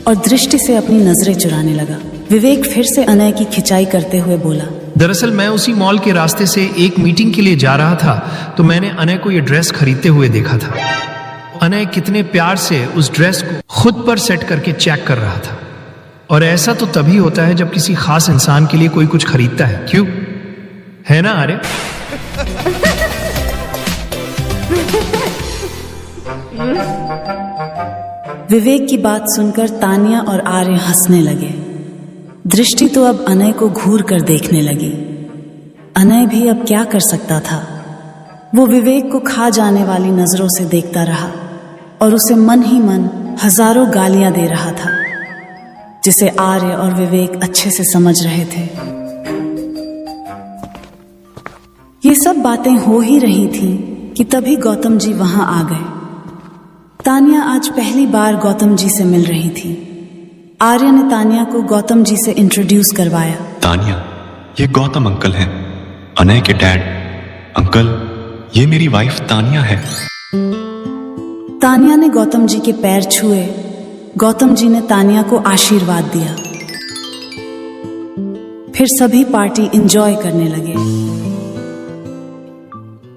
और दृष्टि से अपनी नजरें चुराने लगा। विवेक फिर से अनय की खिंचाई करते हुए बोला, दरअसल मैं उसी मॉल के रास्ते से एक मीटिंग के लिए जा रहा था तो मैंने अनय को यह ड्रेस खरीदते हुए देखा था। अनय कितने प्यार से उस ड्रेस को खुद पर सेट करके चेक कर रहा था, और ऐसा तो तभी होता है जब किसी खास इंसान के लिए कोई कुछ खरीदता है, क्यों? है ना आर्य? विवेक की बात सुनकर तानिया और आर्य हंसने लगे। दृष्टि तो अब अनय को घूर कर देखने लगी। अनय भी अब क्या कर सकता था। वो विवेक को खा जाने वाली नजरों से देखता रहा और उसे मन ही मन हजारों गालियां दे रहा था, जिसे आर्य और विवेक अच्छे से समझ रहे थे। ये सब बातें हो ही रही थी कि तभी गौतम जी वहां आ गए। तानिया आज पहली बार गौतम जी से मिल रही थी। आर्य ने तानिया को गौतम जी से इंट्रोड्यूस करवाया। तानिया, ये गौतम अंकल हैं, अनय के डैड। अंकल, ये मेरी वाइफ तानिया है। तानिया ने गौतम जी के पैर छुए। गौतम जी ने तानिया को आशीर्वाद दिया। फिर सभी पार्टी एंजॉय करने लगे।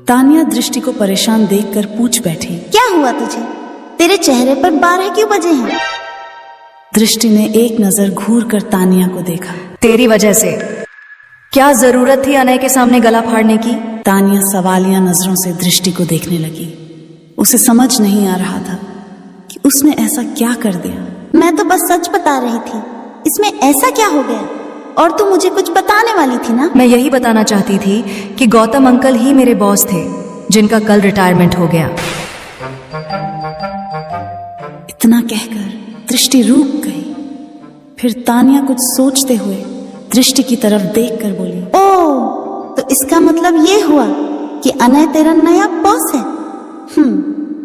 तानिया दृष्टि को परेशान देखकर पूछ बैठी, क्या हुआ तुझे? तेरे चेहरे पर 12 क्यों बजे हैं? दृष्टि ने एक नजर घूर कर तानिया को देखा। तेरी वजह से। क्या जरूरत थी अनय के सामने गला फाड़ने की? तानिया सवालिया नजरों से दृष्टि को देखने लगी। उसे समझ नहीं आ रहा था कि उसने ऐसा क्या कर दिया। मैं तो बस सच बता रही थी, इसमें ऐसा क्या हो गया? और तू मुझे कुछ बताने वाली थी ना? मैं यही बताना चाहती थी कि गौतम अंकल ही मेरे बॉस थे, जिनका कल रिटायरमेंट हो गया। इतना कहकर दृष्टि रुक गई। फिर तानिया कुछ सोचते हुए दृष्टि की तरफ देखकर बोली, ओ, तो इसका मतलब ये हुआ कि अनय तेरा नया बॉस है।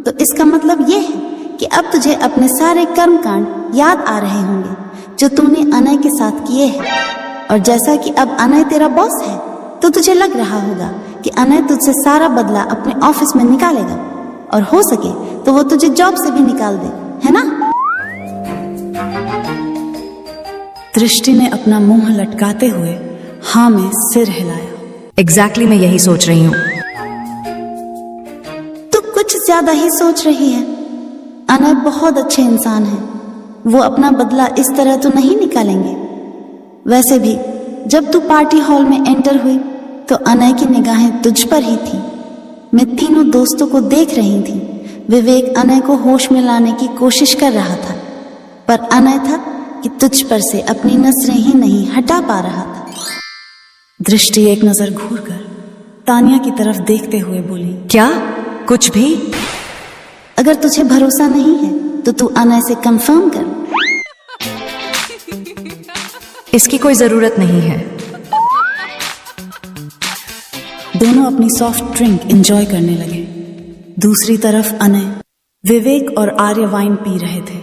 तो इसका मतलब ये है कि अब तुझे अपने सारे कर्मकांड याद आ रहे होंगे जो तूने अनय के साथ किए हैं। और जैसा कि अब अनय तेरा बॉस है, तो तुझे लग रहा होगा कि अनय तुझसे सारा बदला अपने ऑफिस में निकालेगा, और हो सके तो वो तुझे जॉब से भी निकाल दे, है ना? दृष्टि ने अपना मुंह लटकाते हुए हाँ में सिर हिलाया। एग्जैक्टली मैं यही सोच रही हूँ। तू कुछ ज्यादा ही सोच रही है। अनय बहुत अच्छे इंसान है, वो अपना बदला इस तरह तो नहीं निकालेंगे। वैसे भी जब तू पार्टी हॉल में एंटर हुई तो अनय की निगाहें तुझ पर ही थी। मैं तीनों दोस्तों को देख रही थी। विवेक अनय को होश में लाने की कोशिश कर रहा था, पर अनय था कि तुझ पर से अपनी नजरें ही नहीं हटा पा रहा था। दृष्टि एक नजर घूरकर तानिया की तरफ देखते हुए बोली, क्या? कुछ भी? अगर तुझे भरोसा नहीं है तो तू अनय से कंफर्म कर। इसकी कोई जरूरत नहीं है। दोनों अपनी सॉफ्ट ड्रिंक एंजॉय करने लगे। दूसरी तरफ अनय, विवेक और आर्य वाइन पी रहे थे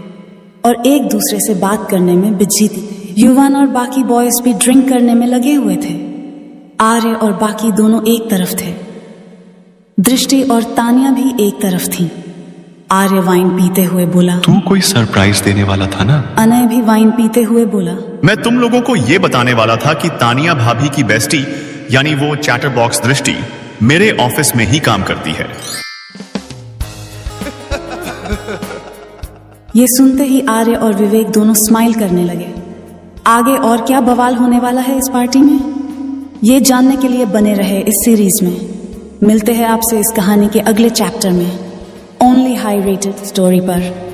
और एक दूसरे से बात करने में बिजी थे। युवान और बाकी बॉयज भी ड्रिंक करने में लगे हुए थे। आर्य और बाकी दोनों एक तरफ थे। दृष्टि और तानिया भी एक तरफ थी। आर्य वाइन पीते हुए बोला, तू कोई सरप्राइज देने वाला था ना? अनय भी वाइन पीते हुए बोला, मैं तुम लोगों को यह बताने वाला था कि तानिया भाभी की बेस्टी यानी वो चैटर बॉक्स दृष्टि मेरे ऑफिस में ही काम करती है। ये सुनते ही आर्य और विवेक दोनों स्माइल करने लगे। आगे और क्या बवाल होने वाला है इस पार्टी में, ये जानने के लिए बने रहे इस सीरीज में। मिलते हैं आपसे इस कहानी के अगले चैप्टर में, ओनली हाई रेटेड स्टोरी पर।